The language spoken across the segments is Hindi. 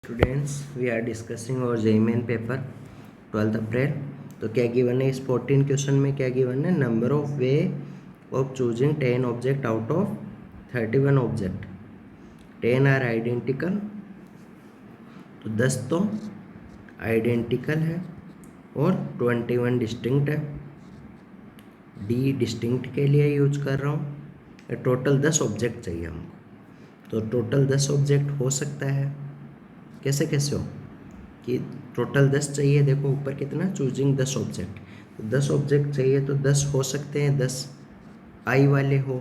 स्टूडेंट्स वी आर डिस्कसिंग और जेई मेन पेपर 12 अप्रैल। तो क्या गिवन है इस 14 क्वेश्चन में? क्या गिवन है? Number of way of choosing 10 object out of 31 object. 10 are identical, तो 10 तो आइडेंटिकल है और 21 डिस्टिंक्ट है। डी डिस्टिंक्ट के लिए यूज कर रहा हूँ। टोटल 10 ऑब्जेक्ट चाहिए हमको, तो टोटल 10 ऑब्जेक्ट हो सकता है। कैसे कैसे हो कि टोटल 10 चाहिए। देखो ऊपर कितना, चूजिंग 10 ऑब्जेक्ट, तो 10 ऑब्जेक्ट चाहिए, तो 10 हो सकते हैं। 10 आई वाले हो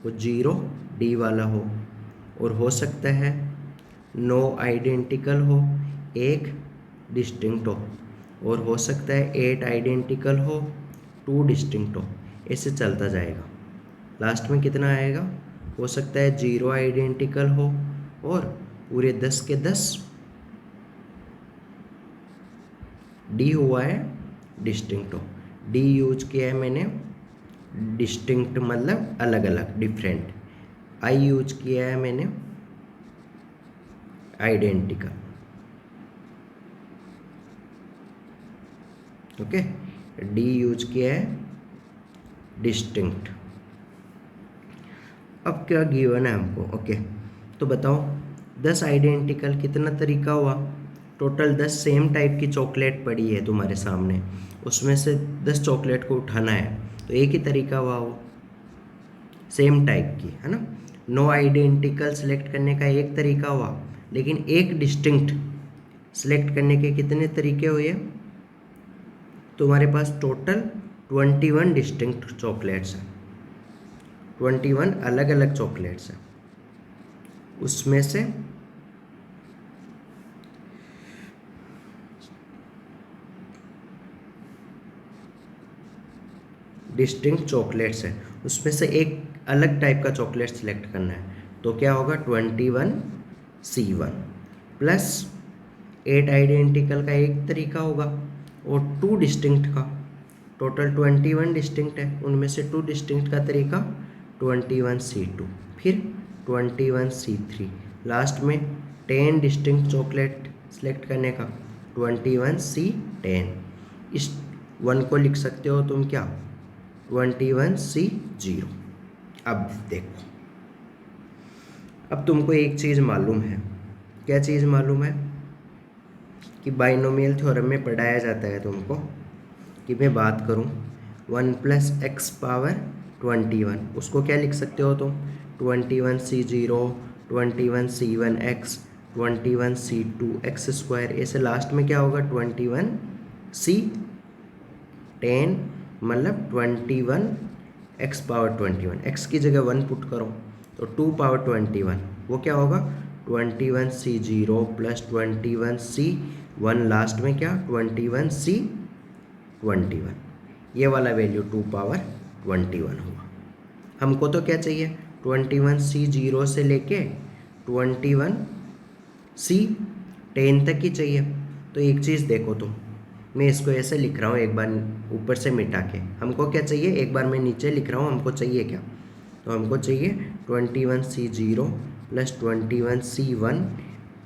और 0 डी वाला हो सकता है 9 आइडेंटिकल हो, 1 डिस्टिंक्ट हो सकता है 8 आइडेंटिकल हो, 2 डिस्टिंक्ट हो। ऐसे चलता जाएगा। लास्ट में कितना आएगा? हो सकता है 0 आइडेंटिकल हो और पूरे 10 के 10 डी हुआ है डिस्टिंक्ट हो। डी यूज किया है मैंने, डिस्टिंक्ट मतलब अलग अलग, डिफरेंट। आई यूज किया है मैंने आइडेंटिकल। ओके, डी यूज किया है डिस्टिंक्ट। अब क्या गिवन है हमको? ओके, तो बताओ 10 आइडेंटिकल कितना तरीका हुआ? टोटल 10 सेम टाइप की चॉकलेट पड़ी है तुम्हारे सामने, उसमें से 10 चॉकलेट को उठाना है, तो एक ही तरीका हुआ वो, सेम टाइप की, है ना। 9 आइडेंटिकल सेलेक्ट करने का एक तरीका हुआ, लेकिन एक डिस्टिंक्ट सेलेक्ट करने के कितने तरीके हुए? तुम्हारे पास टोटल 21 डिस्टिंक्ट चॉकलेट्स हैं, 21 अलग अलग चॉकलेट्स हैं। उसमें से डिस्टिंक्ट चॉकलेट्स है, उसमें से एक अलग टाइप का चॉकलेट सेलेक्ट करना है, तो क्या होगा? 21C1 प्लस 8 आइडेंटिकल का एक तरीका होगा और 2 डिस्टिंक्ट का। टोटल 21 डिस्टिंक्ट है, उनमें से 2 डिस्टिंक्ट का तरीका 21C2, फिर 21C3, लास्ट में 10 डिस्टिंक्ट चॉकलेट सेलेक्ट करने का 21C10। इस 1 को लिख सकते हो तुम क्या? 21C0। अब देखो, अब तुमको एक चीज़ मालूम है। क्या चीज़ मालूम है? कि बाइनोमियल थ्योरम में पढ़ाया जाता है तुमको, कि मैं बात करूं 1 + x पावर 21, उसको क्या लिख सकते हो तुम? 21C0, 21C1x, 21C2x²। ऐसे लास्ट में क्या होगा? 21C10, मतलब 21x पावर 21। x की जगह 1 पुट करो तो 2 पावर 21, वो क्या होगा? 21C0 + 21C1, लास्ट में क्या? 21C21। ये वाला वैल्यू 2 पावर 21 हुआ। हमको तो क्या चाहिए? 21C0 से लेके 21C10 तक ही चाहिए। तो एक चीज़ देखो तुम, मैं इसको ऐसे लिख रहा हूँ, एक बार ऊपर से मिटा के। हमको क्या चाहिए? एक बार मैं नीचे लिख रहा हूँ, हमको चाहिए क्या? तो हमको चाहिए 21C0 + 21C1,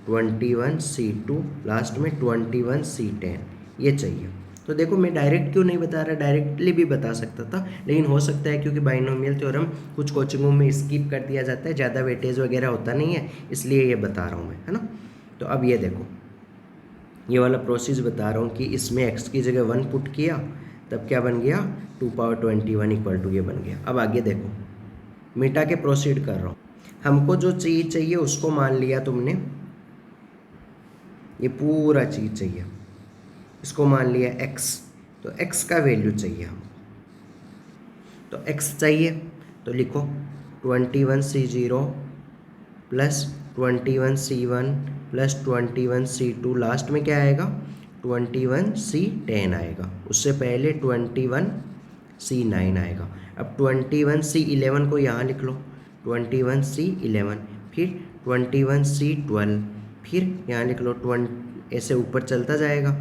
21C2, लास्ट में 21C10, ये चाहिए। तो देखो मैं डायरेक्ट क्यों नहीं बता रहा, डायरेक्टली भी बता सकता था, लेकिन हो सकता है क्योंकि बाइनोमियल थ्योरम कुछ कोचिंगों में स्किप कर दिया जाता है, ज़्यादा वेटेज वगैरह होता नहीं है, इसलिए ये बता रहा हूँ मैं, है ना। तो अब ये देखो, ये वाला प्रोसेस बता रहा हूँ कि इसमें x की जगह 1 पुट किया, तब क्या बन गया? 2 पावर 21 = ये बन गया। अब आगे देखो, मिटा के प्रोसीड कर रहा हूँ। हमको जो चीज़ चाहिए उसको मान लिया तुमने, ये पूरा चीज़ चाहिए, इसको मान लिया x, तो x का वैल्यू चाहिए हमको। तो x चाहिए तो लिखो 21C0 + 21C1 + 21C2, लास्ट में क्या आएगा? 21C10 आएगा। उससे पहले 21C9 आएगा। अब 21C11 को यहाँ लिख लो, 21C11, फिर 21C12, फिर यहाँ लिख लो 20, ऐसे ऊपर चलता जाएगा।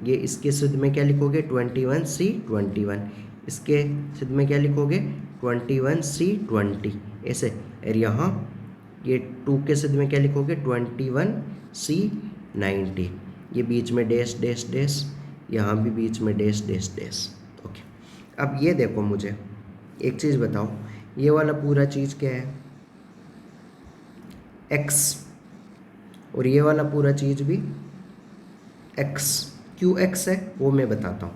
ये इसके सिद्ध में क्या लिखोगे? 21C21, इसके सिद्ध में क्या लिखोगे? 21C20, ऐसे। और यहाँ ये 2 के सिद्ध में क्या लिखोगे? 21C 90, ये बीच में डैश डैश डैश, यहाँ भी बीच में डैश डैश डैश। ओके, अब ये देखो, मुझे एक चीज़ बताओ, ये वाला पूरा चीज़ क्या है, x, और ये वाला पूरा चीज़ भी x। क्यों x है वो मैं बताता हूँ,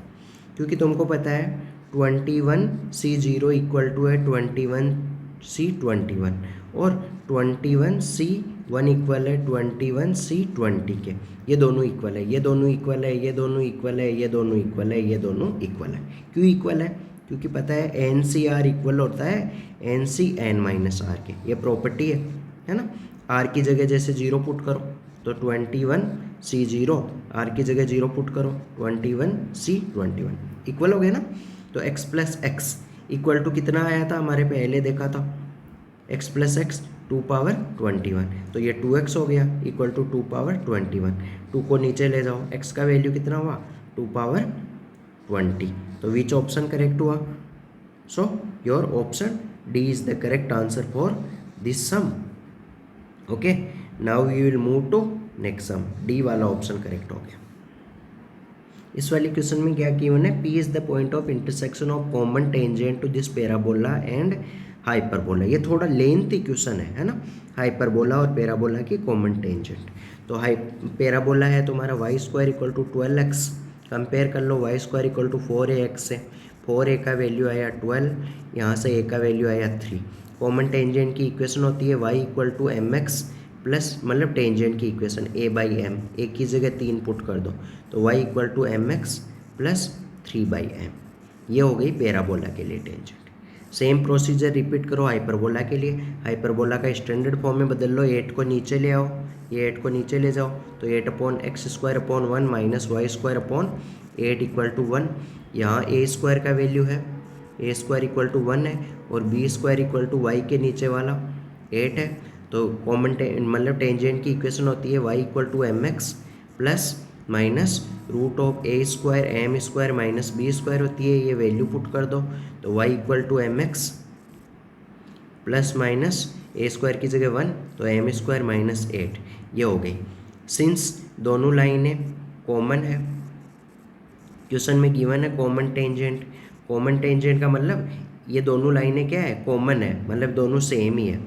क्योंकि तुमको पता है 21C0 इक्वल टू है 21C21, और 21C1 इक्वल है 21C20 के। ये दोनों इक्वल है, ये दोनों इक्वल है, ये दोनों इक्वल है, ये दोनों इक्वल है, ये दोनों इक्वल है। क्यों इक्वल है? क्योंकि पता है NCR इक्वल होता है NCN-R के, ये प्रॉपर्टी है ना। R की जगह जैसे 0 पुट करो तो 21C0, R की जगह 0 पुट करो 21C21, इक्वल हो गया ना। तो x plus x equal to कितना आया था, हमारे पहले देखा था, x प्लस एक्स 2 पावर 21, तो ये 2x हो गया इक्वल टू 2 पावर 21। 2 को नीचे ले जाओ, x का वैल्यू कितना हुआ 2 पावर 20, तो विच ऑप्शन करेक्ट हुआ? So your option D is the correct answer for this sum. Okay, now we will move to next sum. D वाला ऑप्शन करेक्ट हो गया। इस वाले क्वेश्चन में क्या गिवन है, P is the point of intersection of common tangent to this parabola and hyperbola. ये थोड़ा लेंथी क्वेश्चन है ना, हाइपरबोला और पैराबोला की कॉमन टेंजेंट। तो पैराबोला है तुम्हारा y² equal to 12x, compare कर लो y² इक्वल टू 4ax से। 4a का वैल्यू आया 12, यहाँ से a का वैल्यू आया 3। कॉमन टेंजेंट की इक्वेशन होती है y equal to mx plus, मतलब टेंजेंट की इक्वेशन a/m, एक की जगह 3 पुट कर दो तो y equal to mx plus 3/m। ये हो गई पैराबोला के लिए टेंजेंट। सेम प्रोसीजर रिपीट करो हाइपरबोला के लिए। हाइपरबोला का स्टैंडर्ड फॉर्म में बदल लो, 8 को नीचे ले आओ, ये 8 को नीचे ले जाओ तो 8/x² 1 - y² 8 = 1। यहाँ a² का वैल्यू है, a² = 1 है, और b² = y के नीचे वाला 8 है। तो कॉमन मतलब टेंजेंट की इक्वेशन होती है y = mx plus minus √(a², m² - b² होती है, ये वैल्यू पुट कर दो तो y = mx plus minus a² की जगह 1 तो m² - 8, ये हो गई। सिंस दोनों लाइनें कॉमन है, क्वेश्चन में गिवन है कॉमन टेंजेंट। कॉमन टेंजेंट का मतलब ये दोनों लाइनें क्या है, कॉमन है, मतलब दोनों सेम ही है।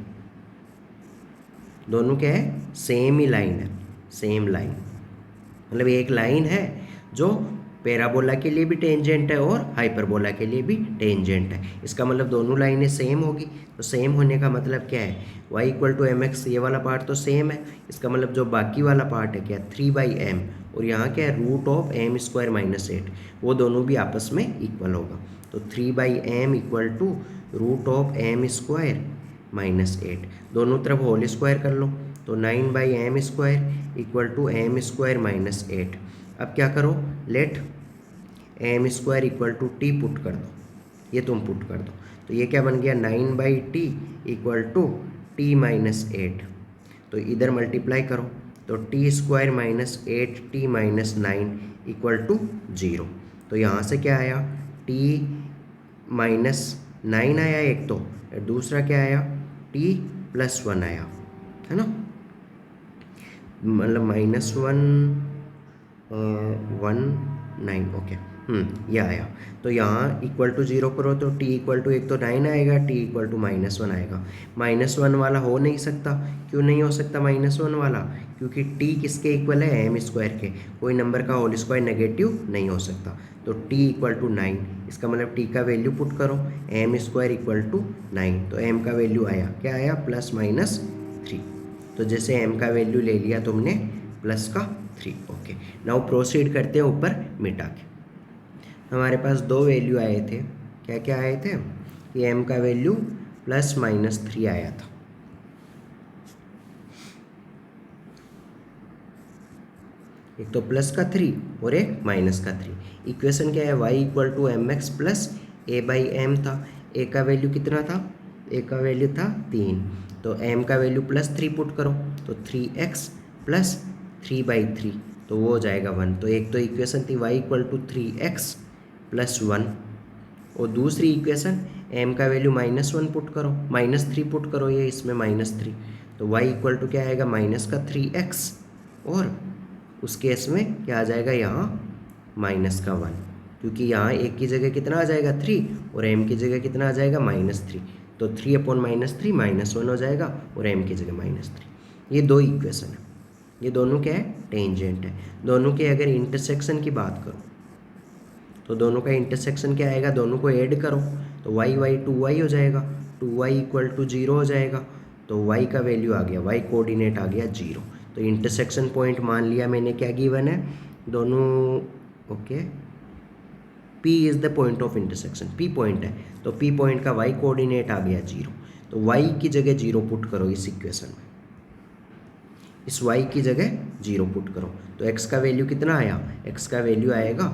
दोनों क्या है, सेम ही लाइन है, सेम लाइन, मतलब एक लाइन है जो पैराबोला के लिए भी टेंजेंट है और हाइपरबोला के लिए भी टेंजेंट है। इसका मतलब दोनों लाइनें सेम होगी। तो सेम होने का मतलब क्या है, y = mx, ये वाला पार्ट तो सेम है, इसका मतलब जो बाकी वाला पार्ट है क्या, 3/m, और यहाँ क्या है √(m² - 8), वो दोनों भी आपस में इक्वल होगा। तो 3/m = √(m² - 8), दोनों तरफ होल स्क्वायर कर लो तो 9/m² = m² - 8। अब क्या करो, लेट m² = t पुट कर दो, ये तुम पुट कर दो तो ये क्या बन गया, 9/t = t - 8। तो इधर मल्टीप्लाई करो तो t² - 8t - 9 = 0। तो यहाँ से क्या आया, t - 9 आया एक तो, दूसरा क्या आया, t + 1 आया, है ना, मतलब -1 9। ओके, ये आया। तो यहाँ =0 करो तो t = एक तो 9 आएगा, t = -1 आएगा। -1 वाला हो नहीं सकता। क्यों नहीं हो सकता -1 वाला, क्योंकि t किसके इक्वल है, m² के, कोई नंबर का होल स्क्वायर नेगेटिव नहीं हो सकता। तो t = 9, इसका मतलब t का वैल्यू पुट करो, m² = 9, तो m का वैल्यू आया, क्या आया, +-3। तो जैसे m का वैल्यू ले लिया तुमने +3। ओके, नाउ प्रोसीड करते हैं ऊपर मिटा के। हमारे पास दो वैल्यू आए थे, क्या क्या आए थे, कि m का वैल्यू +-3 आया था, एक तो +3 और एक -3। इक्वेशन क्या है, y = mx प्लस a/m था। a का वैल्यू कितना था, a का वैल्यू था 3, तो m का वैल्यू +3 पुट करो तो 3x प्लस 3/3, तो वो हो जाएगा 1। तो एक तो इक्वेशन थी y = 3x + 1, और दूसरी इक्वेशन m का वैल्यू -1 पुट करो, -3 पुट करो, ये इसमें -3, तो y = क्या आएगा, -3x और उस केस में क्या आ जाएगा यहाँ माइनस का 1, क्योंकि यहाँ एक की जगह कितना आ जाएगा 3 और m की जगह कितना आ जाएगा -3, तो 3/-3 -1 हो जाएगा और m की जगह -3। ये दो इक्वेशन है, ये दोनों क्या है टेंजेंट है। दोनों के अगर इंटरसेक्शन की बात करो तो दोनों का इंटरसेक्शन क्या आएगा, दोनों को ऐड करो तो y 2y हो जाएगा, 2y = 0 हो जाएगा, तो y का वैल्यू आ गया, y कोऑर्डिनेट आ गया 0। तो इंटरसेक्शन पॉइंट मान लिया मैंने, क्या गिवन है दोनों, okay P is the point of intersection, P point है तो P पॉइंट का y कोऑर्डिनेट आ गया 0, तो y की जगह 0 पुट करो इस इक्वेशन में, इस y की जगह 0 पुट करो तो x का वैल्यू कितना आया, x का वैल्यू आएगा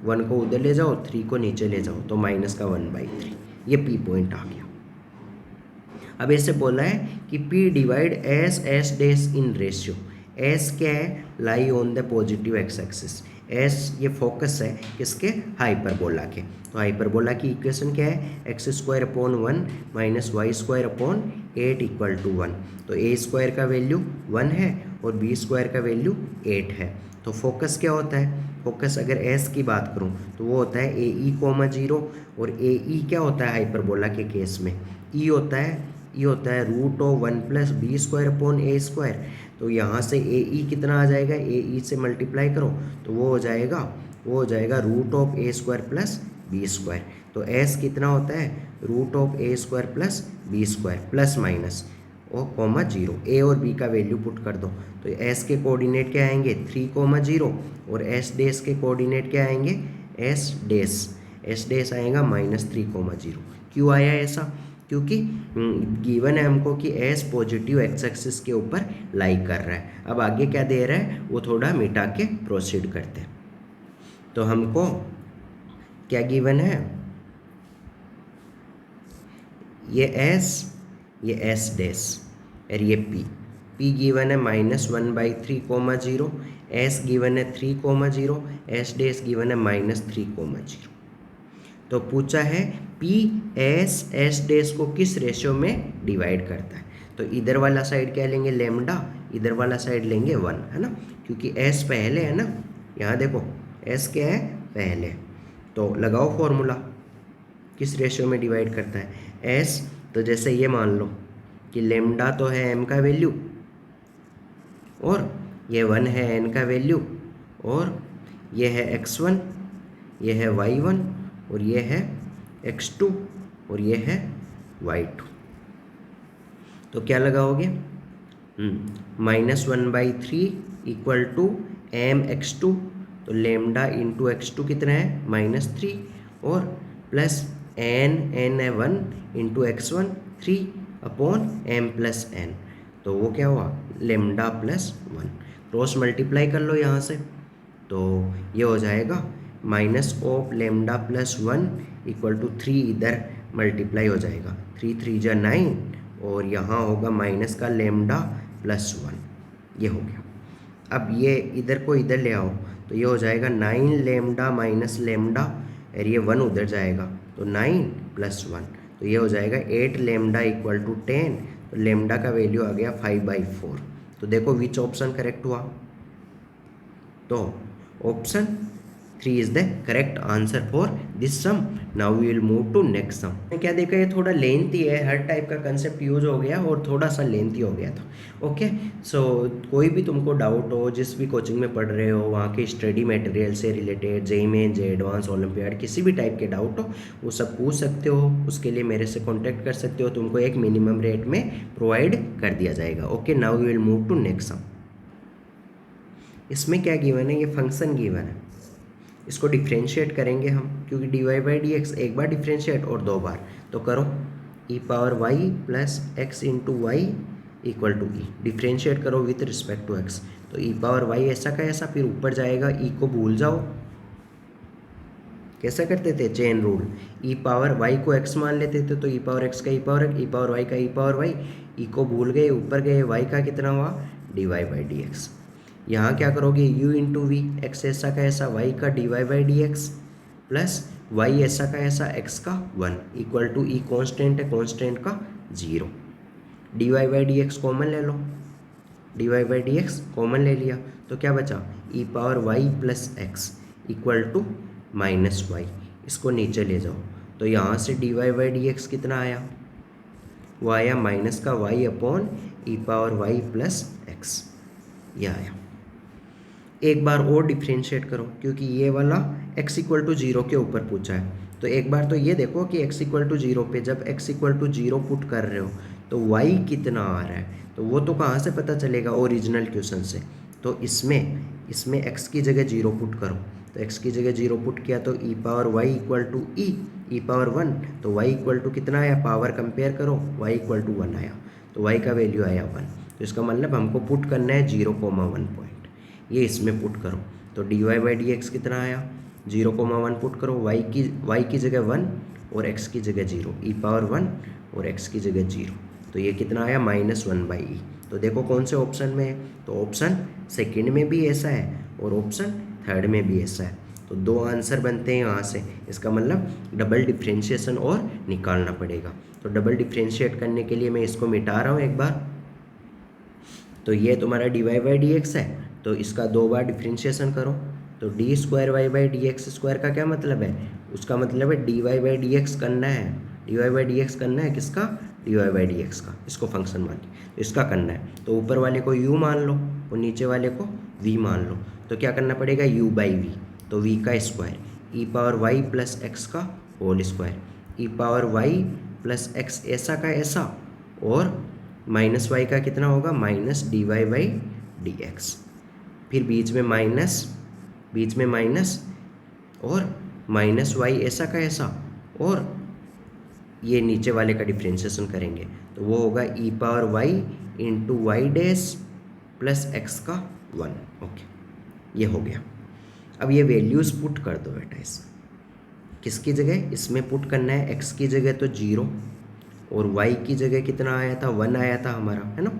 1 को उधर ले जाओ, 3 को नीचे ले जाओ तो -1/3, ये P पॉइंट आ गया। अब ऐसे बोला है कि P divide S dash in ratio, S क्या है lie on the positive x axis, S ये फोकस है किसके, हाइपरबोला के, तो हाइपरबोला की इक्वेशन क्या है x² / 1 - y² / 8 = 1, तो a² का वैल्यू 1 है और b² का वैल्यू 8 है। तो फोकस क्या होता है, फोकस अगर S की बात करूं तो वो होता है AE, 0 और AE क्या होता है हाइपरबोला के केस में, E होता है √1 + b² / a², तो यहाँ से AE कितना आ जाएगा, AE से मल्टीप्लाई करो तो वो हो जाएगा √a² + b², तो S कितना होता है √a² + b² प्लस माइनस और 0, A और B का वैल्यू पुट कर दो तो S के कोऑर्डिनेट क्या आएंगे 3, 0 और S डैश के कोऑर्डिनेट क्या आएंगे S डैश आएगा -3, 0। क्यों आया ऐसा, क्योंकि गिवन है हमको कि S पॉजिटिव एक्स एक्सिस के ऊपर लाई कर रहा है। अब आगे क्या दे रहा है वो थोड़ा मिटा के प्रोसीड करते हैं। तो हमको क्या गिवन है, ये S डैश और ये P गिवन है -1/3, 0, S गिवन है 3, 0, S डैश गिवन है -3, 0। तो पूछा है P S डैश को किस रेशियो में डिवाइड करता है, तो इधर वाला साइड क्या लेंगे लैम्डा, इधर वाला साइड लेंगे 1, है ना, क्योंकि S पहले है ना, यहाँ देखो S क्या है पहले, तो लगाओ फॉर्मूला किस रेशियो में डिवाइड करता है S, तो जैसे ये मान लो कि लैम्डा तो है m का वैल्यू और ये 1 है n का वैल्यू और ये है x1, ये है y1 और ये है x2 और ये है y2, तो क्या लगाओगे -1/3 = mx2, तो लैम्डा इंटू x2 कितना है -3 और प्लस n है 1 इंटू x1 3/m + n, तो वो क्या हुआ लैम्डा +1, क्रॉस मल्टीप्लाई कर लो यहाँ से तो ये हो जाएगा -λ +1 = 3, इधर मल्टीप्लाई हो जाएगा 3 3 × 9 और यहाँ होगा माइनस का लैम्डा +1, ये हो गया। अब ये इधर को इधर ले आओ तो ये हो जाएगा 9λ - लैम्डा और ये 1 उधर जाएगा तो 9 + 1, तो ये हो जाएगा 8λ = 10, तो लैम्डा का वैल्यू आ गया 5/4। तो देखो विच ऑप्शन करेक्ट हुआ, तो option 3 is the correct answer for this sum. Now we will move to next sum. क्या देखा, ये थोड़ा लेंथी है, हर टाइप का कंसेप्ट यूज हो गया और थोड़ा सा लेंथी हो गया था। ओके, सो कोई भी तुमको डाउट हो, जिस भी कोचिंग में पढ़ रहे हो वहाँ के स्टडी मटेरियल से रिलेटेड, जेईई मेन, जे एडवांस, ओलंपियाड, किसी भी टाइप के डाउट हो वो सब पूछ सकते हो। उसके लिए मेरे से कॉन्टैक्ट कर सकते हो, तुमको एक मिनिमम रेट में प्रोवाइड कर दिया जाएगा। Okay, now we will move to next sum. इसमें क्या गिवन है, ये फंक्शन गिवन है, इसको डिफ्रेंशिएट करेंगे हम, क्योंकि dy/dx एक बार डिफ्रेंशिएट और 2 बार, तो करो e power y plus x into y equal to e, differentiate करो विथ रिस्पेक्ट टू x, तो e पावर y ऐसा का ऐसा, फिर ऊपर जाएगा, e को भूल जाओ, कैसा करते थे chain rule, e power y को x मान लेते थे तो e पावर x का e power x, e power y का e पावर y, e को भूल गए, ऊपर गए, y का कितना हुआ dy/dx। यहाँ क्या करोगे u इंटू वी, एक्स ऐसा का ऐसा, y का dy/dx प्लस y ऐसा का ऐसा, x का 1 इक्वल टू ई कॉन्स्टेंट है, कॉन्स्टेंट का 0, dy/dx कॉमन ले लो, dy/dx कॉमन ले लिया तो तो क्या बचा e power y plus x equal to minus y. इसको नीचे ले जाओ तो यहाँ से d y by d x कितना आया, वो आया माइनस का y upon e power y plus x, ये आया। एक बार और डिफ्रेंशिएट करो क्योंकि ये वाला x इक्वल टू 0 के ऊपर पूछा है, तो एक बार तो ये देखो कि x इक्वल टू 0 पे जब x इक्वल टू 0 पुट कर रहे हो तो y कितना आ रहा है, तो वो तो कहाँ से पता चलेगा, ओरिजिनल क्वेश्चन से। तो इसमें x की जगह 0 पुट करो, तो x की जगह 0 पुट किया तो e power y equal to e power 1, तो y इक्वल टू कितना आया, पावर कंपेयर करो, y इक्वल टू 1 आया, तो y का वैल्यू आया 1। तो इसका मतलब हमको पुट करना है 0,1 पॉइंट, ये इसमें पुट करो तो d y by d x कितना आया, 0,1 पुट करो, y की जगह 1 और x की जगह 0, ई पावर 1 और x की जगह 0, तो ये कितना आया -1/e। तो देखो कौन से ऑप्शन में है, तो ऑप्शन सेकंड में भी ऐसा है और ऑप्शन थर्ड में भी ऐसा है, तो दो आंसर बनते हैं यहाँ से। इसका मतलब डबल डिफ्रेंशिएशन और निकालना पड़ेगा। तो डबल डिफ्रेंशिएट करने के लिए मैं इसको मिटा रहा हूँ एक बार, तो ये तुम्हारा d y by d x है, तो इसका 2 बार डिफ्रेंशिएशन करो, तो d square y by d x square का क्या मतलब है, उसका मतलब है d y by d x करना है, d y by d x करना है, किसका, d y by d x का, इसको फंक्शन मान के तो इसका करना है। तो ऊपर वाले को u मान लो और नीचे वाले को v मान लो, तो क्या करना पड़ेगा u बाई वी, तो v का square e power y plus x का whole square, e power y plus x ऐसा का ऐसा, और माइनस वाई का कितना होगा, minus d y by d x, फिर बीच में माइनस और माइनस वाई ऐसा का ऐसा, और ये नीचे वाले का डिफ्रेंशिएशन करेंगे तो वो होगा e power y into y dash plus x का 1। ओके, ये हो गया। अब ये वैल्यूज़ पुट कर दो बेटा, इसमें किसकी जगह, इसमें पुट करना है x की जगह तो 0 और y की जगह कितना आया था, 1 आया था हमारा, है ना,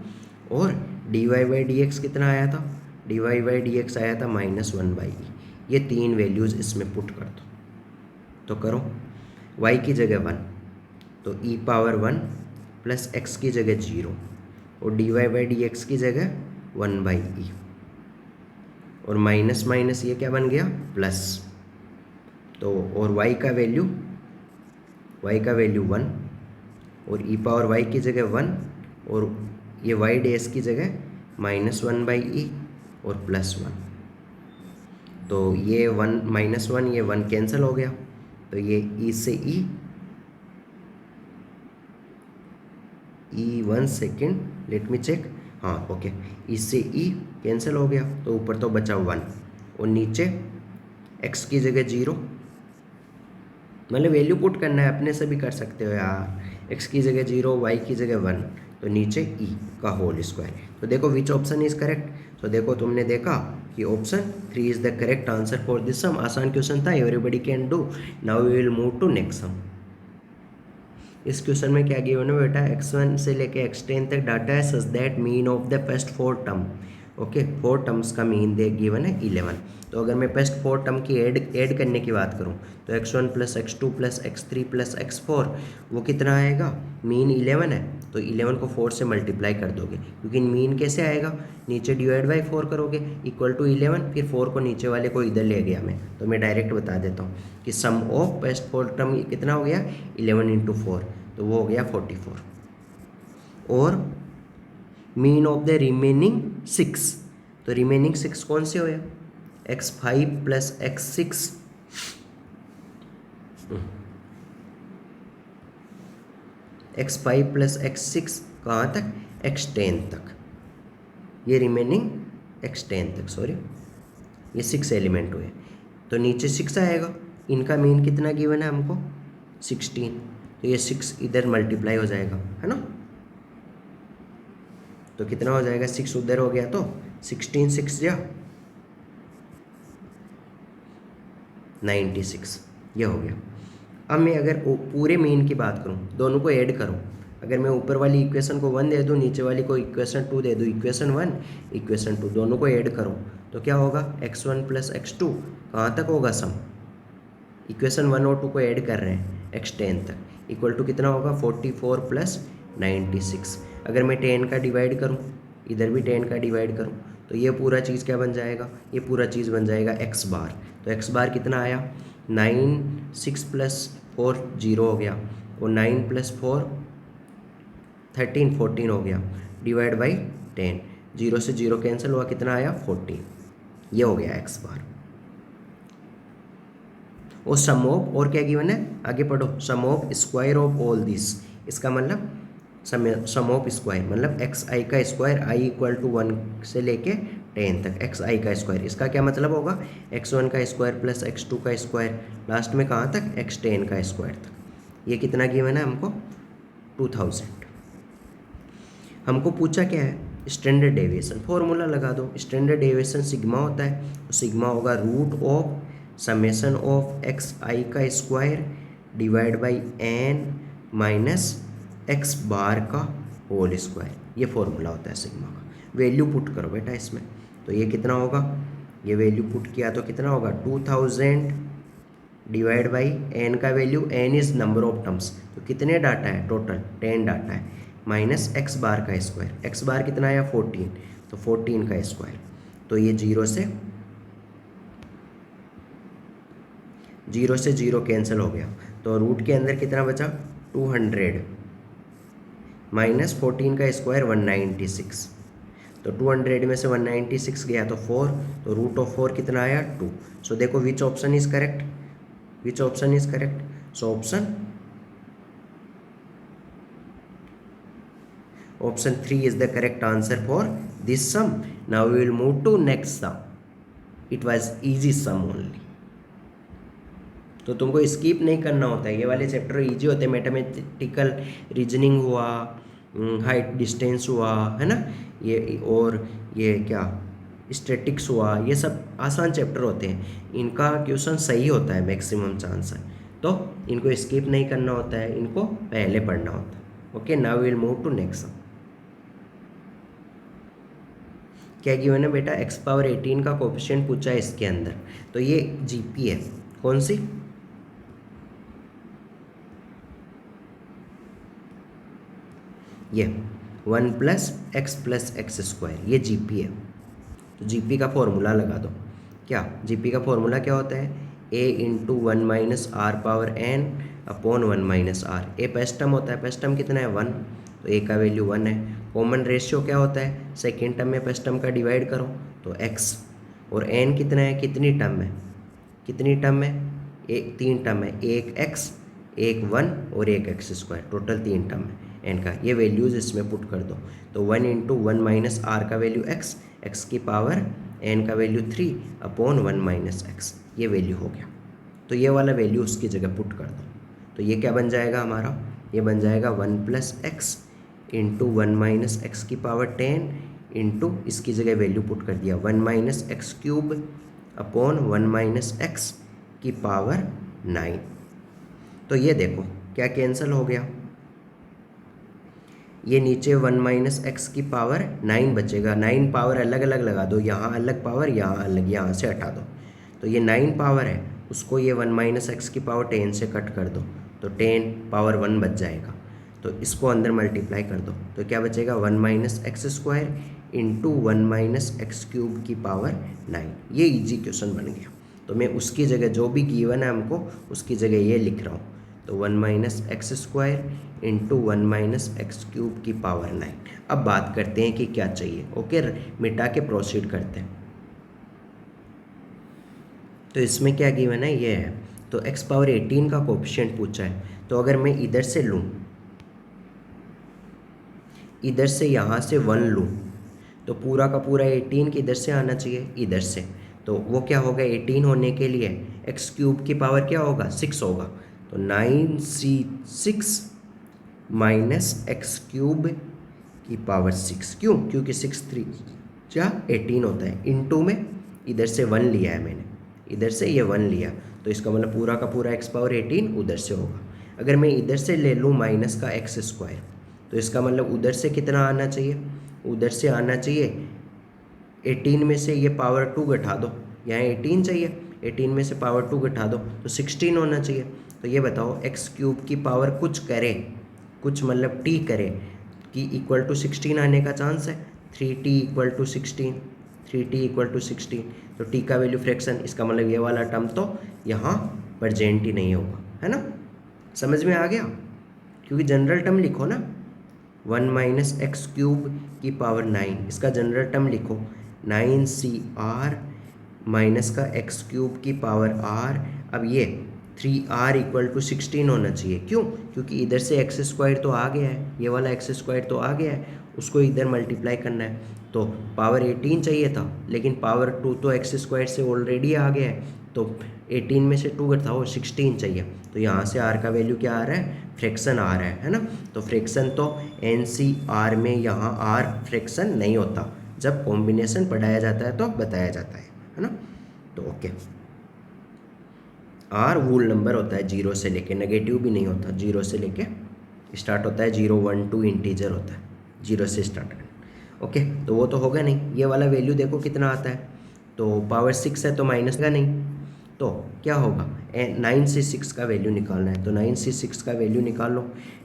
और d y by d x कितना आया था, d y by d x आया था -1/e। ये तीन वैल्यूज़ इसमें पुट कर दो, तो करो y की जगह 1 तो ई पावर 1 प्लस एक्स की जगह 0 और d y by d x की जगह 1/e, और माइनस माइनस ये क्या बन गया प्लस, तो और y का वैल्यू 1 और ई पावर y की जगह 1 और ये y डैश की जगह -1/e और +1, तो ये 1 -1 ये 1 कैंसिल हो गया, तो ये e से e 1 second let me check, हाँ ओके, e से e कैंसिल हो गया, तो ऊपर तो बचा 1 और नीचे x की जगह 0, मतलब वैल्यू पुट करना है, अपने से भी कर सकते हो यार, x की जगह 0 y की जगह 1, तो नीचे e का होल स्क्वायर। तो देखो विच ऑप्शन इज करेक्ट, तो देखो तुमने देखा कि option 3 is the correct answer for this sum. आसान क्वेश्चन था, everybody can do. Now we will move to next sum. इस क्वेश्चन में क्या गिवन है बेटा, x1 से लेके x10 तक डाटा है such that mean of the first 4 term, okay 4 terms का मीन दे गिवन है 11। तो अगर मैं फर्स्ट 4 टर्म की ऐड करने की बात करूं तो x1 plus x2 plus x3 plus x4 वो कितना आएगा, मीन 11 है, तो 11 को 4 से मल्टीप्लाई कर दोगे, क्योंकि मीन कैसे आएगा, नीचे डिवाइड बाई 4 करोगे इक्वल टू 11, फिर 4 को नीचे वाले को इधर ले गया मैं, तो मैं डायरेक्ट बता देता हूँ कि सम ऑफ फर्स्ट 4 टर्म कितना हो गया 11 इंटू 4, तो वो हो गया 44, और मीन ऑफ द रिमेनिंग 6, तो रिमेनिंग 6 कौन से होया, x5 plus x6 x5 plus x6 कहाँ तक, x10 तक, ये रिमेनिंग x10 तक, सॉरी ये 6 एलिमेंट हुए, तो नीचे 6 आएगा, इनका मीन कितना गिवन है हमको 16, तो ये 6 इधर मल्टीप्लाई हो जाएगा, है ना, तो कितना हो जाएगा 6 उधर हो गया, तो 16 6 या 96, ये हो गया। अब मैं अगर पूरे मीन की बात करूं, दोनों को ऐड करूं, अगर मैं ऊपर वाली इक्वेशन को 1 दे दूं, नीचे वाली को इक्वेशन 2 दे दूं, इक्वेशन 1 इक्वेशन 2 दोनों को ऐड करूं, तो क्या होगा x1 प्लस x2 कहाँ तक होगा सम, इक्वेशन 1 और 2 को ऐड कर रहे हैं x10 तक, इक्वल टू कितना होगा 44 प्लस 96। अगर मैं 10 का डिवाइड करूं, इधर भी 10 का डिवाइड करूं, तो ये पूरा चीज़ क्या बन जाएगा, ये पूरा चीज़ बन जाएगा एक्स बार। तो एक्स बार कितना आया, 9, 6 + 4 0 हो गया, और 9 + 4 13 14 हो गया, डिवाइड बाई 10, 0 से 0 कैंसिल हुआ, कितना आया 14। ये हो गया एक्स बार। और सम ऑफ, और क्या गिवन है, आगे पढ़ो, sum of square of all this, इसका मतलब सम ऑफ स्क्वायर मतलब एक्स आई का स्क्वायर, आई = 1 से लेके 10 तक एक्स आई का स्क्वायर। इसका क्या मतलब होगा, x1 का स्क्वायर प्लस x2 का स्क्वायर, लास्ट में कहाँ तक, x10 का स्क्वायर तक। ये कितना गिवन है हमको, 2000। हमको पूछा क्या है, स्टैंडर्ड डेविएशन, फॉर्मूला लगा दो। स्टैंडर्ड डेविएशन सिग्मा होता है, तो सिग्मा होगा √समेशन ऑफ एक्स आई का square divide by n minus x bar का होल स्क्वायर। ये फॉर्मूला होता है सिग्मा का। वैल्यू पुट करो बेटा इसमें, तो ये कितना होगा, ये वैल्यू पुट किया तो कितना होगा, 2000 डिवाइड बाई n का value, n is number of terms, तो कितने डाटा है टोटल, 10 डाटा है, माइनस एक्स बार का स्क्वायर, एक्स बार कितना आया 14, तो 14 का स्क्वायर। तो ये 0 से 0 कैंसिल हो गया, तो रूट के अंदर कितना बचा, 200 माइनस 14 का स्क्वायर 196, तो 200 में से 196 गया तो 4, तो √4 कितना आया 2। सो देखो which option is correct, which option is correct, so option 3 is the correct answer for this sum. Now we will move to next sum. It was easy sum only. तो तुमको स्किप नहीं करना होता है, ये वाले चैप्टर इजी होते हैं। मैथमेटिकल रीजनिंग हुआ, हाइट डिस्टेंस हुआ, है ना, ये और ये क्या स्टैटिक्स हुआ, ये सब आसान चैप्टर होते हैं। इनका क्वेश्चन सही होता है मैक्सिमम चांस है, तो इनको स्किप नहीं करना होता है, इनको पहले पढ़ना होता है। Okay, now we will move to next sum. क्या गिवन है बेटा, x⁻18 का कोफिशिएंट पूछा है इसके अंदर, तो ये जीपी है, कौन सी, ये 1 + x + x², ये जीपी है। तो जीपी का फॉर्मूला लगा दो। क्या जीपी का फॉर्मूला क्या होता है, a × 1 - r⁻n upon 1 - r। A first term होता है, फर्स्ट टर्म कितना है 1, तो a का वैल्यू 1 है। कॉमन रेशियो क्या होता है, सेकेंड टर्म में फर्स्ट टर्म का डिवाइड करो तो x, और n कितना है, कितनी टर्म है, कितनी टर्म है, एक 3 टर्म है, एक x, एक 1 और एक x², टोटल 3 टर्म है n का। ये वैल्यूज़ इसमें पुट कर दो, तो 1 × 1 - r का वैल्यू x, x की पावर n का वैल्यू 3 अपॉन 1 - x, ये वैल्यू हो गया। तो ये वाला वैल्यू उसकी जगह पुट कर दो, तो ये क्या बन जाएगा हमारा, ये बन जाएगा 1 + x × 1 - x की पावर 10 इंटू, इसकी जगह वैल्यू पुट कर दिया 1 - x³ अपॉन 1 - x की पावर 9। तो ये देखो क्या कैंसिल हो गया, ये नीचे 1 - x की पावर 9 बचेगा। 9 पावर अलग अलग लगा दो, यहाँ अलग पावर, यहाँ अलग, यहाँ से हटा दो, तो ये 9 पावर है, उसको ये 1 - x की पावर 10 से कट कर दो, तो 10 पावर 1 बच जाएगा। तो इसको अंदर मल्टीप्लाई कर दो, तो क्या बचेगा 1 - x² इंटू 1 - x³ की पावर 9। ये इजी क्वेश्चन बन गया, तो मैं उसकी जगह जो भी गिवन है हमको, उसकी जगह ये लिख रहा हूँ, तो 1 - x² इंटू 1 - x³ की पावर 9। अब बात करते हैं कि क्या चाहिए। ओके, मिटा के प्रोसीड करते हैं। तो इसमें क्या गिवन है, ये है, तो x⁻18 का कोफिशिएंट पूछा है, तो अगर मैं इधर से लूँ, इधर से यहाँ से 1 लूँ, तो पूरा का पूरा 18 किधर से आना चाहिए, इधर से। तो वो क्या होगा, 18 होने के लिए x³ की पावर क्या होगा, 6 होगा, तो 9c6 माइनस x³ की पावर 6। क्यों, क्योंकि 6 3 क्या 18 होता है, इनटू में इधर से 1 लिया है मैंने, इधर से ये 1 लिया, तो इसका मतलब पूरा का पूरा x⁻18 उधर से होगा। अगर मैं इधर से ले लूँ माइनस का x², तो इसका मतलब उधर से कितना आना चाहिए, उधर से आना चाहिए 18 में से ये पावर 2 घटा दो, यहाँ 18 चाहिए, 18 में से पावर 2 घटा दो तो 16 होना चाहिए। तो ये बताओ x³ की पावर कुछ करे, कुछ मतलब t करे कि इक्वल टू 16 आने का चांस है, 3t = 16। 3t=16, तो t का वैल्यू फ्रैक्शन, इसका मतलब ये वाला टर्म तो यहाँ प्रेजेंट ही नहीं होगा, है ना। समझ में आ गया, क्योंकि जनरल टर्म लिखो ना, 1-x³ इसका जनरल टर्म लिखो 9cr माइनस का x³ अब ये 3r=16 होना चाहिए। क्यों? क्योंकि इधर से x² तो आ गया है, ये वाला x² तो आ गया है, उसको इधर मल्टीप्लाई करना है, तो पावर 18 चाहिए था, लेकिन पावर 2 तो x² से ऑलरेडी आ गया है, तो 18 में से 2 घटाओ 16 चाहिए, तो यहाँ से r का वैल्यू क्या आ रहा है, फ्रैक्शन आ रहा है ना। तो फ्रैक्शन तो NCR में यहाँ r फ्रैक्शन नहीं होता, जब कॉम्बिनेशन पढ़ाया जाता है तो बताया जाता है ना। तो ओके, r वूल नंबर होता है 0 से लेके, नेगेटिव भी नहीं होता, 0 से लेके स्टार्ट होता है, 0 1 2 इंटीजर होता है, 0 से स्टार्ट करना। ओके, तो वो तो होगा नहीं। ये वाला वैल्यू देखो कितना आता है, तो पावर 6 है तो माइनस का नहीं, तो क्या होगा, 9 से 6 का वैल्यू निकालना है, तो 9 से 6 का वैल्यू निकाल लो,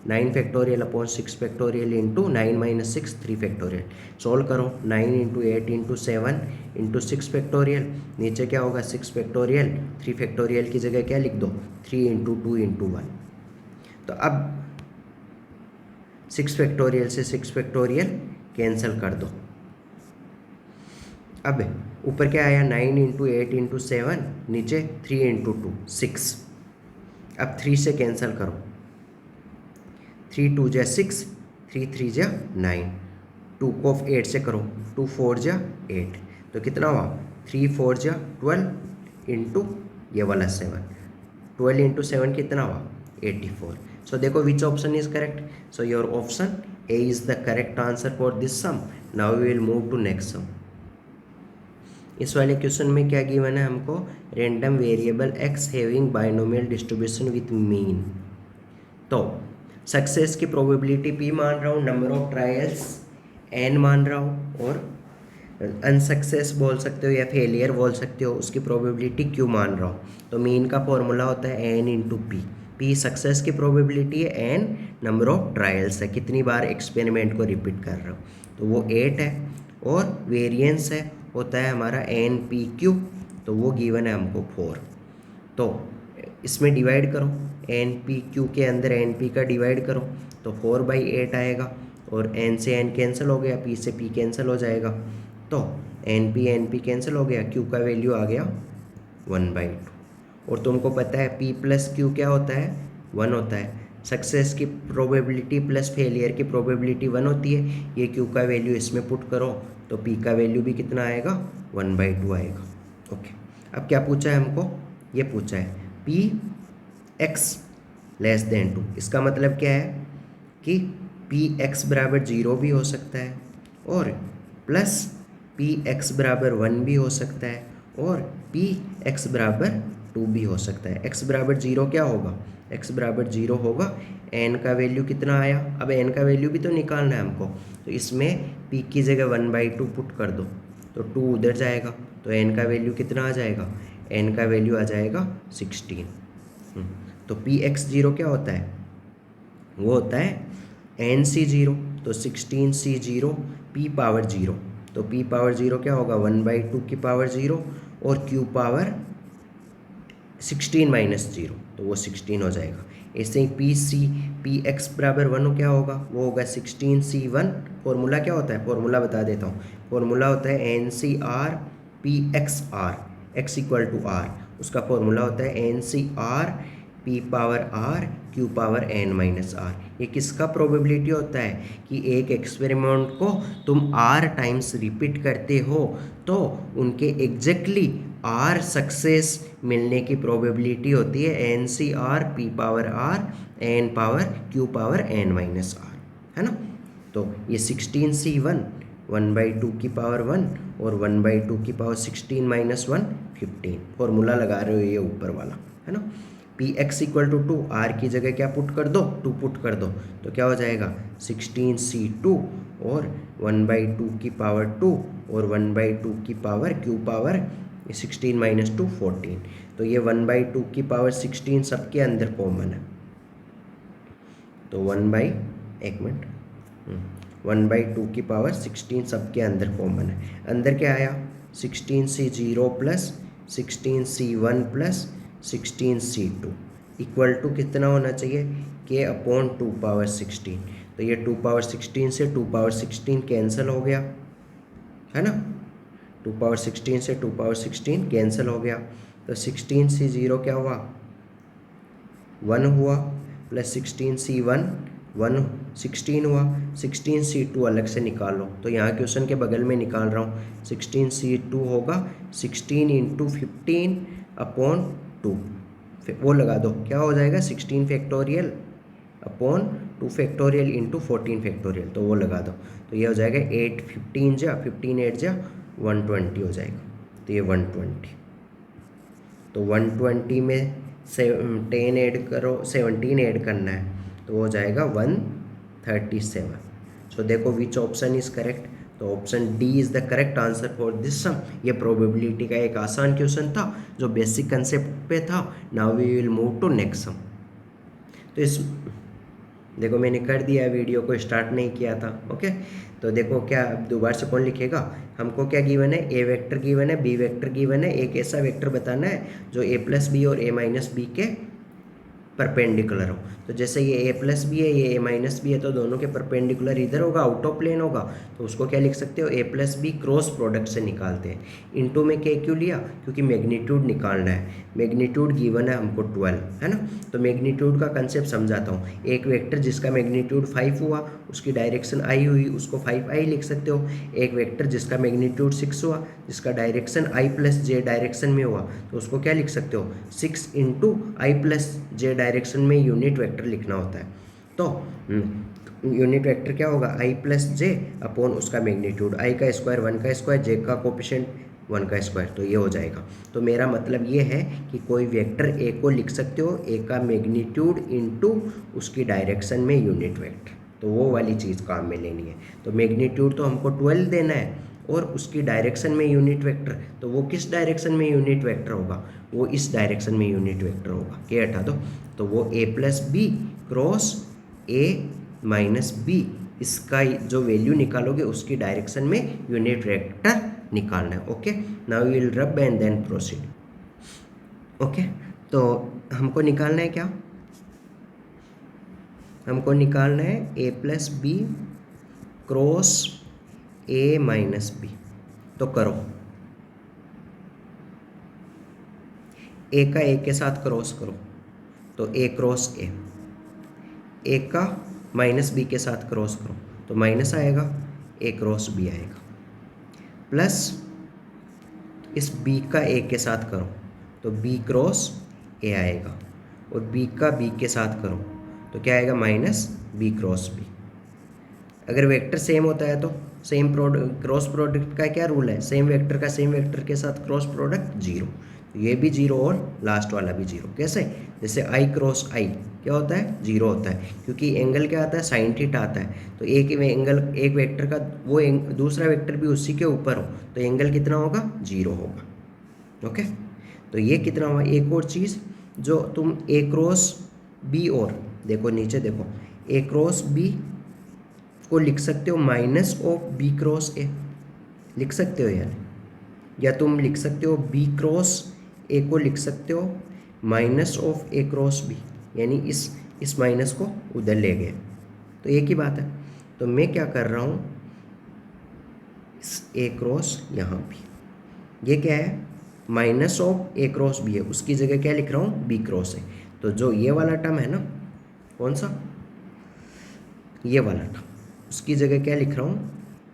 9 factorial upon 6 factorial into 9 - 6 3 factorial, solve करो, 9 × 8 × 7 × 6 फैक्टोरियल, नीचे क्या होगा 6 फैक्टोरियल, 3 फैक्टोरियल की जगह क्या लिख दो 3 × 2 × 1। तो अब 6 फैक्टोरियल से 6 फैक्टोरियल कैंसिल कर दो। अब ऊपर क्या आया, 9 × 8 × 7, नीचे 3 × 2 6। अब 3 से कैंसिल करो, 3 2 × 6, 3 3 × 9, 2 को 8 से करो, 2 4 × 8, तो कितना हुआ 3 4 × 12 इंटू ये वाला 7, 12 × 7 कितना हुआ 84। सो देखो which option is correct, so your option A is the correct answer for this sum. Now we will move to next sum. इस वाले क्वेश्चन में क्या गिवन है हमको, random variable x having binomial distribution with mean. तो सक्सेस की प्रोबेबिलिटी p मान रहा हूँ, नंबर ऑफ ट्रायल्स n मान रहा हूँ, और अनसक्सेस बोल सकते हो या फेलियर बोल सकते हो, उसकी प्रोबेबिलिटी q मान रहा हूँ। तो मीन का फॉर्मूला होता है n × p। p सक्सेस की प्रोबेबिलिटी है, n नंबर ऑफ ट्रायल्स है, कितनी बार एक्सपेरिमेंट को रिपीट कर रहा हूँ, तो वो 8 है, और वेरिएंस है होता है हमारा NPQ, तो वो गिवन है हमको 4। तो इसमें डिवाइड करो, NPQ के अंदर NP का डिवाइड करो, तो 4/8 आएगा, और n से n कैंसिल हो गया, p से p कैंसिल हो जाएगा, तो NP कैंसिल हो गया, q का वैल्यू आ गया 1/2। और तुमको पता है p + q क्या होता है, 1 होता है। सक्सेस की प्रोबेबिलिटी प्लस फेलियर की प्रोबेबिलिटी 1 होती है, ये q का वैल्यू इसमें पुट करो, तो p का वैल्यू भी कितना आएगा 1/2 आएगा। ओके, अब क्या पूछा है हमको, ये पूछा है px < 2। इसका मतलब क्या है कि px = 0 भी हो सकता है, और प्लस px = 1 भी हो सकता है, और px = 2 भी हो सकता है। x = 0 क्या होगा, x = 0 होगा, n का वैल्यू कितना आया, अब n का वैल्यू भी तो निकालना है हमको, तो इसमें p की जगह 1/2 पुट कर दो, तो 2 उधर जाएगा, तो n का वैल्यू कितना आ जाएगा, n का वैल्यू आ जाएगा 16। तो px 0 क्या होता है, वो होता है NC0, तो 16C0 p पावर 0, तो p पावर 0 क्या होगा 1/2 की पावर 0, और q पावर 16 - 0, तो वो 16 हो जाएगा। ऐसे ही px = 1 क्या होगा, वो होगा 16C1। फॉर्मूला क्या होता है, फॉर्मूला बता देता हूँ, फॉर्मूला होता है NCR pxr, x = r, उसका फॉर्मूला होता है NCR p power r q power n - r। ये किसका प्रोबेबिलिटी होता है कि एक एक्सपेरिमेंट को तुम r टाइम्स रिपीट करते हो, तो उनके एग्जैक्टली r सक्सेस मिलने की प्रोबेबिलिटी होती है NCR p power r n power q power n - r, है ना। तो ये 16C1 1/2 की पावर 1, और 1/2 की पावर 16 - 1 15, फॉर्मूला लगा रहे हो ये ऊपर वाला, है ना। px = 2, r की जगह क्या पुट कर दो, 2 पुट कर दो, तो क्या हो जाएगा 16C2, और 1/2 की पावर 2, और 1/2 की पावर q पावर 16 - 2 14, तो ये 1/2 की पावर 16 सबके अंदर कॉमन है, तो 1/2 की पावर 16 सबके अंदर कॉमन है। अंदर क्या आया 16C0 plus 16C1 plus 16C2 equal to कितना होना चाहिए, k अपॉन 2 पावर 16। तो ये 2 पावर 16 से 2 पावर 16 कैंसिल हो गया, है ना। 2 पावर 16 से 2 पावर 16 कैंसिल हो गया। तो 16C0 क्या हुआ, 1 हुआ, प्लस 16C1 1 16 हुआ, 16C2 अलग से निकाल लो। तो यहाँ क्वेश्चन के बगल में निकाल रहा हूँ, 16C2 होगा 16 इंटू 15 अपॉन 2, वो लगा दो, क्या हो जाएगा 16 factorial upon 2 factorial into 14 factorial, तो वो लगा दो। तो ये हो जाएगा 8 15 जा 15 8 जा 120 हो जाएगा। तो ये 120, तो 120 में से 10 ऐड करो, 17 ऐड करना है, तो हो जाएगा 137। सो देखो विच ऑप्शन इज करेक्ट, तो option D is the correct answer for this sum. ये प्रोबेबिलिटी का एक आसान क्वेश्चन था जो बेसिक कंसेप्ट पे था। Now we will move to next sum. तो इस देखो मैंने कर दिया है, वीडियो को स्टार्ट नहीं किया था, ओके। तो देखो क्या दोबारा से कौन लिखेगा, हमको क्या गिवन है, ए वेक्टर गिवन है, बी वेक्टर गिवन है, एक ऐसा वेक्टर बताना है जो ए प्लस बी और ए माइनस बी के परपेंडिकुलर हो। तो जैसे ये ए प्लस बी है, ये ए माइनस बी है, तो दोनों के परपेंडिकुलर इधर होगा, आउट ऑफ प्लेन होगा, तो उसको क्या लिख सकते हो, ए प्लस बी क्रॉस प्रोडक्ट से निकालते हैं। इनटू में क्या क्यों लिया, क्योंकि मैग्नीट्यूड निकालना है, मैग्नीट्यूड गिवन है हमको 12, है ना। तो मैग्नीट्यूड का कंसेप्ट समझाता हूँ। एक वेक्टर जिसका मैग्नीट्यूड 5 हुआ, उसकी डायरेक्शन आई हुई, उसको 5i लिख सकते हो। एक वेक्टर जिसका मैग्नीट्यूड 6 हुआ, जिसका direction i plus J direction में हुआ, तो उसको क्या लिख सकते हो, 6 इंटू आई प्लस जे डायरेक्शन में यूनिट वेक्टर लिखना होता है। तो यूनिट वेक्टर क्या होगा, आई प्लस जे अपॉन उसका मैग्नीट्यूड, आई का स्क्वायर 1 का स्क्वायर, जे का कोफिशिएंट 1 का स्क्वायर, तो ये हो जाएगा। तो मेरा मतलब ये है कि कोई वेक्टर ए को लिख सकते हो, ए का मैग्नीट्यूड इंटू उसकी डायरेक्शन में यूनिट वेक्टर, तो वो वाली चीज़ काम में लेनी है। तो मैग्नीट्यूड तो हमको 12 देना है और उसकी डायरेक्शन में यूनिट वेक्टर, तो वो किस डायरेक्शन में यूनिट वेक्टर होगा, वो इस डायरेक्शन में यूनिट वेक्टर होगा, के हटा दो। तो वो a plus b cross a minus b, इसका जो वैल्यू निकालोगे उसकी डायरेक्शन में यूनिट वेक्टर निकालना है, okay. Now we will rub and then proceed, okay. तो हमको निकालना है क्या, हमको निकालना है a plus b cross a minus b. तो करो, ए का ए के साथ क्रॉस करो, तो ए क्रॉस ए, ए का माइनस बी के साथ क्रॉस करो, तो माइनस आएगा, ए क्रॉस बी आएगा, प्लस इस बी का ए के साथ करो, तो बी क्रॉस ए आएगा, और बी का बी के साथ करो, तो क्या आएगा, माइनस बी क्रॉस बी। अगर वेक्टर सेम होता है तो सेम क्रॉस प्रोडक्ट का क्या रूल है, सेम वेक्टर का सेम वेक्टर के साथ क्रॉस प्रोडक्ट 0, तो ये भी 0 और लास्ट वाला भी 0। कैसे, जैसे आई क्रॉस आई क्या होता है, 0 होता है, क्योंकि एंगल क्या आता है, साइन थीटा आता है। तो एक एंगल, एक वेक्टर का वो दूसरा वेक्टर भी उसी के ऊपर हो, तो एंगल कितना होगा, 0 होगा, ओके। तो ये कितना हुआ, एक और चीज़ जो तुम ए क्रॉस बी, और देखो नीचे देखो, ए क्रॉस बी को लिख सकते हो minus of b cross a, लिख सकते हो यार, या तुम लिख सकते हो बी क्रॉस ए को लिख सकते हो minus of a cross b, यानी इस माइनस को उधर ले गए, तो एक ही बात है। तो मैं क्या कर रहा हूँ, इस ए क्रॉस यहाँ भी, ये क्या है, minus of a cross b है, उसकी जगह क्या लिख रहा हूँ, बी क्रॉस ए। तो जो ये वाला टर्म है ना, कौन सा, ये वाला टर्म, उसकी जगह क्या लिख रहा हूँ,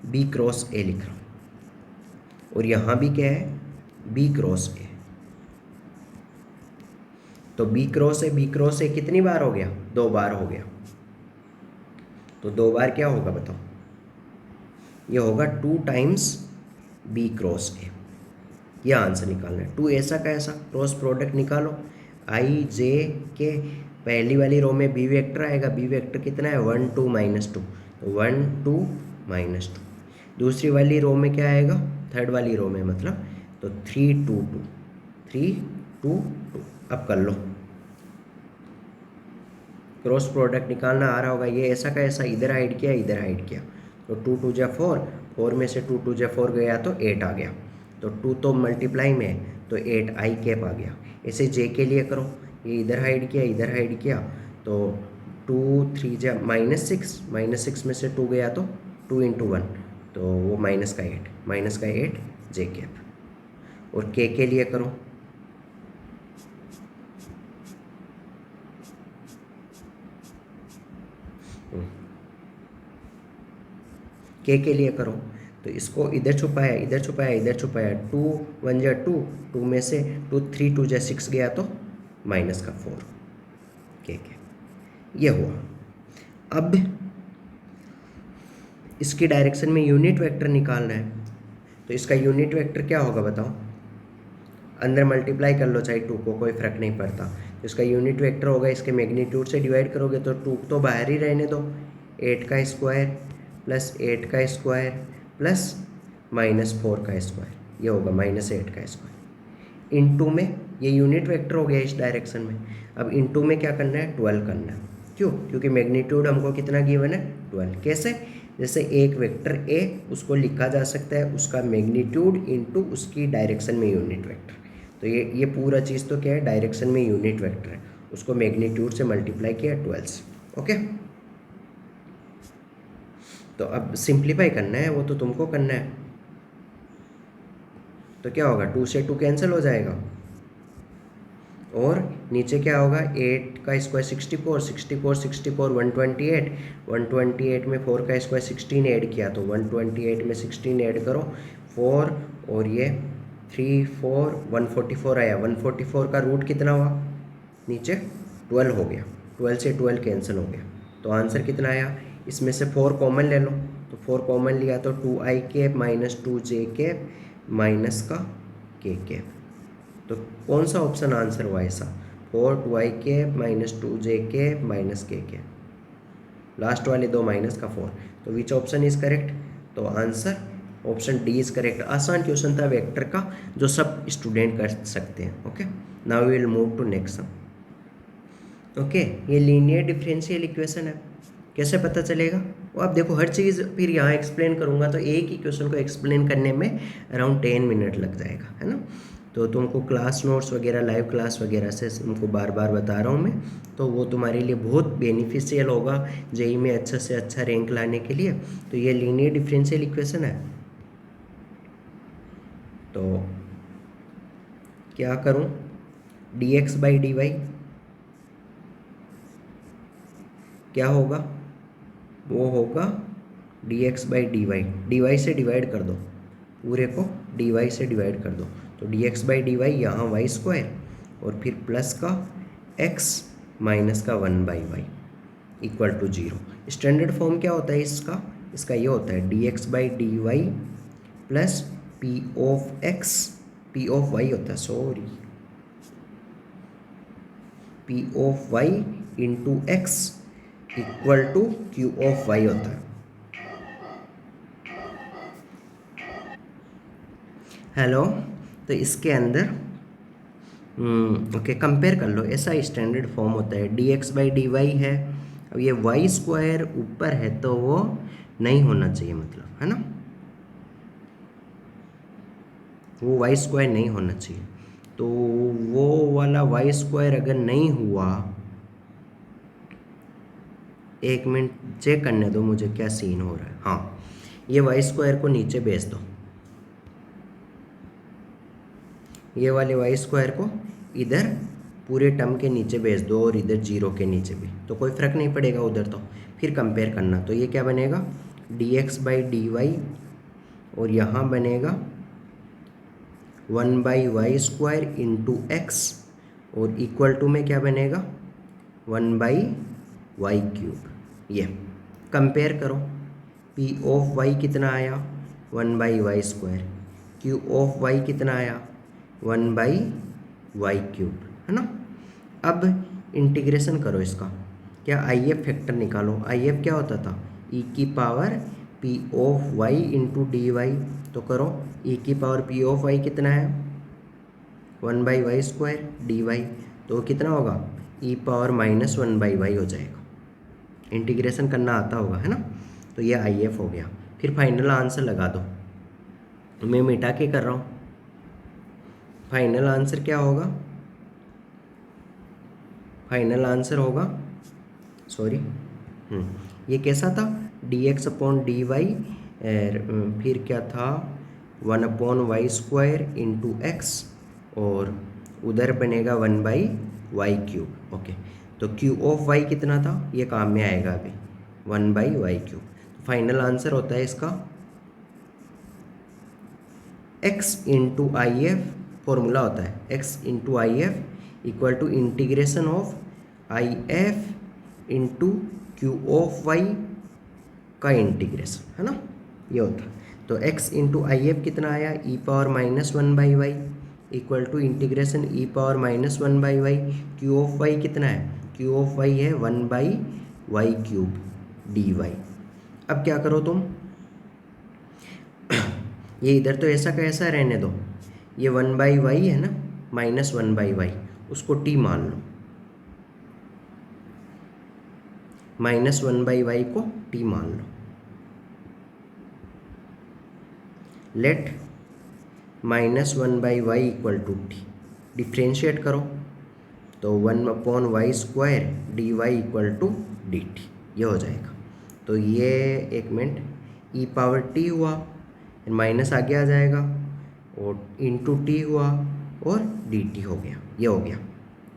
बी क्रॉस ए लिख रहा हूँ, और यहाँ भी क्या है, बी क्रॉस ए। तो बी क्रॉस ए कितनी बार हो गया, 2 बार हो गया, तो 2 बार क्या होगा बताओ, ये होगा 2 टाइम्स बी क्रॉस ए। यह आंसर निकालना है, 2 ऐसा का ऐसा क्रॉस प्रोडक्ट निकालो, आई जे के पहली वाली रो में बी वेक्टर आएगा, बी वेक्टर कितना है, 1 2 -2, तो 1 2 -2। दूसरी वाली रो में क्या आएगा, थर्ड वाली रो में मतलब, तो 3 2 2 3 2 2। अब कर लो, क्रॉस प्रोडक्ट निकालना आ रहा होगा, ये ऐसा का ऐसा इधर हाइड किया, इधर हाइड किया, तो 2 2 जा 4, 4 में से 2 2 जा 4 गया तो 8 आ गया। तो 2 तो मल्टीप्लाई में है तो 8i कैप आ गया। ऐसे जे के लिए करो, ये इधर हाइड किया इधर हाइड किया तो 2 3 जा -6, -6 में से 2 गया तो 2 × 1 तो वो -8 जे कैप। और के लिए करो, के लिए करो तो इसको इधर छुपाया इधर छुपाया इधर छुपाया, 2 1 जा 2, 2 में से 2 3 2 जा 6 गया तो -4 के ये हुआ। अब इसकी डायरेक्शन में यूनिट वेक्टर निकालना है, तो इसका यूनिट वेक्टर क्या होगा बताओ। अंदर मल्टीप्लाई कर लो चाहे 2 को, कोई फ़र्क नहीं पड़ता। तो इसका यूनिट वेक्टर होगा, इसके मैग्नीट्यूड से डिवाइड करोगे तो 2 तो बाहर ही रहने दो, 8 का स्क्वायर प्लस 8 का स्क्वायर प्लस -4 का स्क्वायर, ये होगा -8 का स्क्वायर। इनटू में ये यूनिट वेक्टर हो गया इस डायरेक्शन में। अब इनटू में क्या करना है, 12 करना है। क्यों? क्योंकि मैग्नीट्यूड हमको कितना गिवन है, 12। कैसे? जैसे एक वेक्टर ए उसको लिखा जा सकता है उसका मैग्नीट्यूड इनटू उसकी डायरेक्शन में यूनिट वेक्टर। तो ये पूरा चीज़ तो क्या है, डायरेक्शन में यूनिट वेक्टर है, उसको मैग्नीट्यूड से मल्टीप्लाई किया 12 से। ओके, तो अब सिंप्लीफाई करना है, वो तो तुमको करना है। तो क्या होगा, 2 से 2 कैंसिल हो जाएगा और नीचे क्या होगा, 8 का स्क्वायर 64, 64 64 128, 128 में 4 का स्क्वायर 16 ऐड किया तो 128 में 16 ऐड करो 4 और ये 3 4 144 आया। 144 का रूट कितना हुआ, नीचे 12 हो गया, 12 से 12 कैंसिल हो गया तो आंसर कितना आया। इसमें से 4 कॉमन ले लो, तो 4 कॉमन लिया तो 2i cap -2j cap minus का k कैप। तो कौन सा ऑप्शन आंसर हुआ ऐसा, 4 2i cap -2j cap minus k cap, last वाले दो माइनस का 4। तो विच ऑप्शन इज करेक्ट, तो answer option D is correct. आसान क्वेश्चन था वेक्टर का जो सब स्टूडेंट कर सकते हैं। Okay, now we will move to next sum. Okay, ये लीनियर डिफरेंशियल इक्वेशन है, कैसे पता चलेगा वो आप देखो। हर चीज़ फिर यहाँ एक्सप्लेन करूँगा तो एक ही क्वेश्चन को एक्सप्लेन करने में अराउंड 10 मिनट लग जाएगा, है ना। तो तुमको क्लास नोट्स वगैरह लाइव क्लास वगैरह से तुमको बार बार बता रहा हूँ मैं, तो वो तुम्हारे लिए बहुत बेनिफिशियल होगा जेईई में अच्छा से अच्छा रैंक लाने के लिए। तो ये लीनियर डिफरेंशियल इक्वेशन है, तो क्या करूँ, dx/dy क्या होगा, वो होगा dx/dy, dy से डिवाइड कर दो, पूरे को dy से डिवाइड कर दो तो dx/dy यहाँ y² और फिर प्लस का x माइनस का 1/y equal to 0। Standard form क्या होता है इसका, इसका ये होता है dx/dy plus p of x, p of y होता है, sorry, p of y into x equal to q of y होता है। हेलो, तो इसके अंदर ओके कंपेयर कर लो, ऐसा स्टैंडर्ड फॉर्म होता है dx/dy है। अब ये y² ऊपर है तो वो नहीं होना चाहिए, मतलब, है ना, वो y² नहीं होना चाहिए। तो वो वाला y² अगर नहीं हुआ, एक मिनट चेक करने दो मुझे क्या सीन हो रहा है। हाँ, ये y² को नीचे भेज दो, ये वाले y² को इधर पूरे टर्म के नीचे भेज दो और इधर 0 के नीचे भी, तो कोई फ़र्क नहीं पड़ेगा उधर। तो फिर कंपेयर करना, तो ये क्या बनेगा dx/dy और यहाँ बनेगा 1/y² इंटू x और इक्वल टू में क्या बनेगा 1/y³। ये कंपेयर करो, p ऑफ y कितना आया 1/y², q ऑफ y कितना आया 1/y³, है ना। अब इंटीग्रेशन करो इसका, क्या IF फैक्टर निकालो। IF क्या होता था, e⁻p of y into dy, तो करो e⁻p ऑफ y कितना है 1/y² dy, तो कितना होगा e⁻−1/y हो जाएगा। इंटीग्रेशन करना आता होगा, है ना। तो ये IF हो गया। फिर फाइनल आंसर लगा दो, मैं मिटा के कर रहा हूँ, फाइनल आंसर क्या होगा? फाइनल आंसर होगा, सॉरी, ये कैसा था? dx अपॉन dy, फिर क्या था 1 upon y square into x, और उधर बनेगा 1 बाई वाई क्यूब। ओके, तो क्यू ऑफ वाई कितना था? ये काम में आएगा अभी, 1 by y cube. Final answer होता है इसका x into I F, formula होता है x into I F equal to integration of I F into q of y का इंटीग्रेशन, है ना, ये होता है। तो x इंटू आई एफ कितना आया? E power minus 1 by y equal to integration e power minus 1 by y. Q of y कितना है? क्यू ऑफ वाई है 1 by y cube d y. अब क्या करो तुम, ये इधर तो ऐसा का ऐसा रहने दो, ये 1 बाई वाई है ना, माइनस 1 बाई वाई, उसको t मान लो, माइनस 1 बाई वाई को t मान लो। Let minus 1 by y equal to t, differentiate करो, तो 1 upon y square d y equal to d t, ये हो जाएगा। तो ये एक मिनट, ई पावर टी हुआ, माइनस आगे आ जाएगा, और इंटू टी हुआ, और डी टी हो गया, ये हो गया।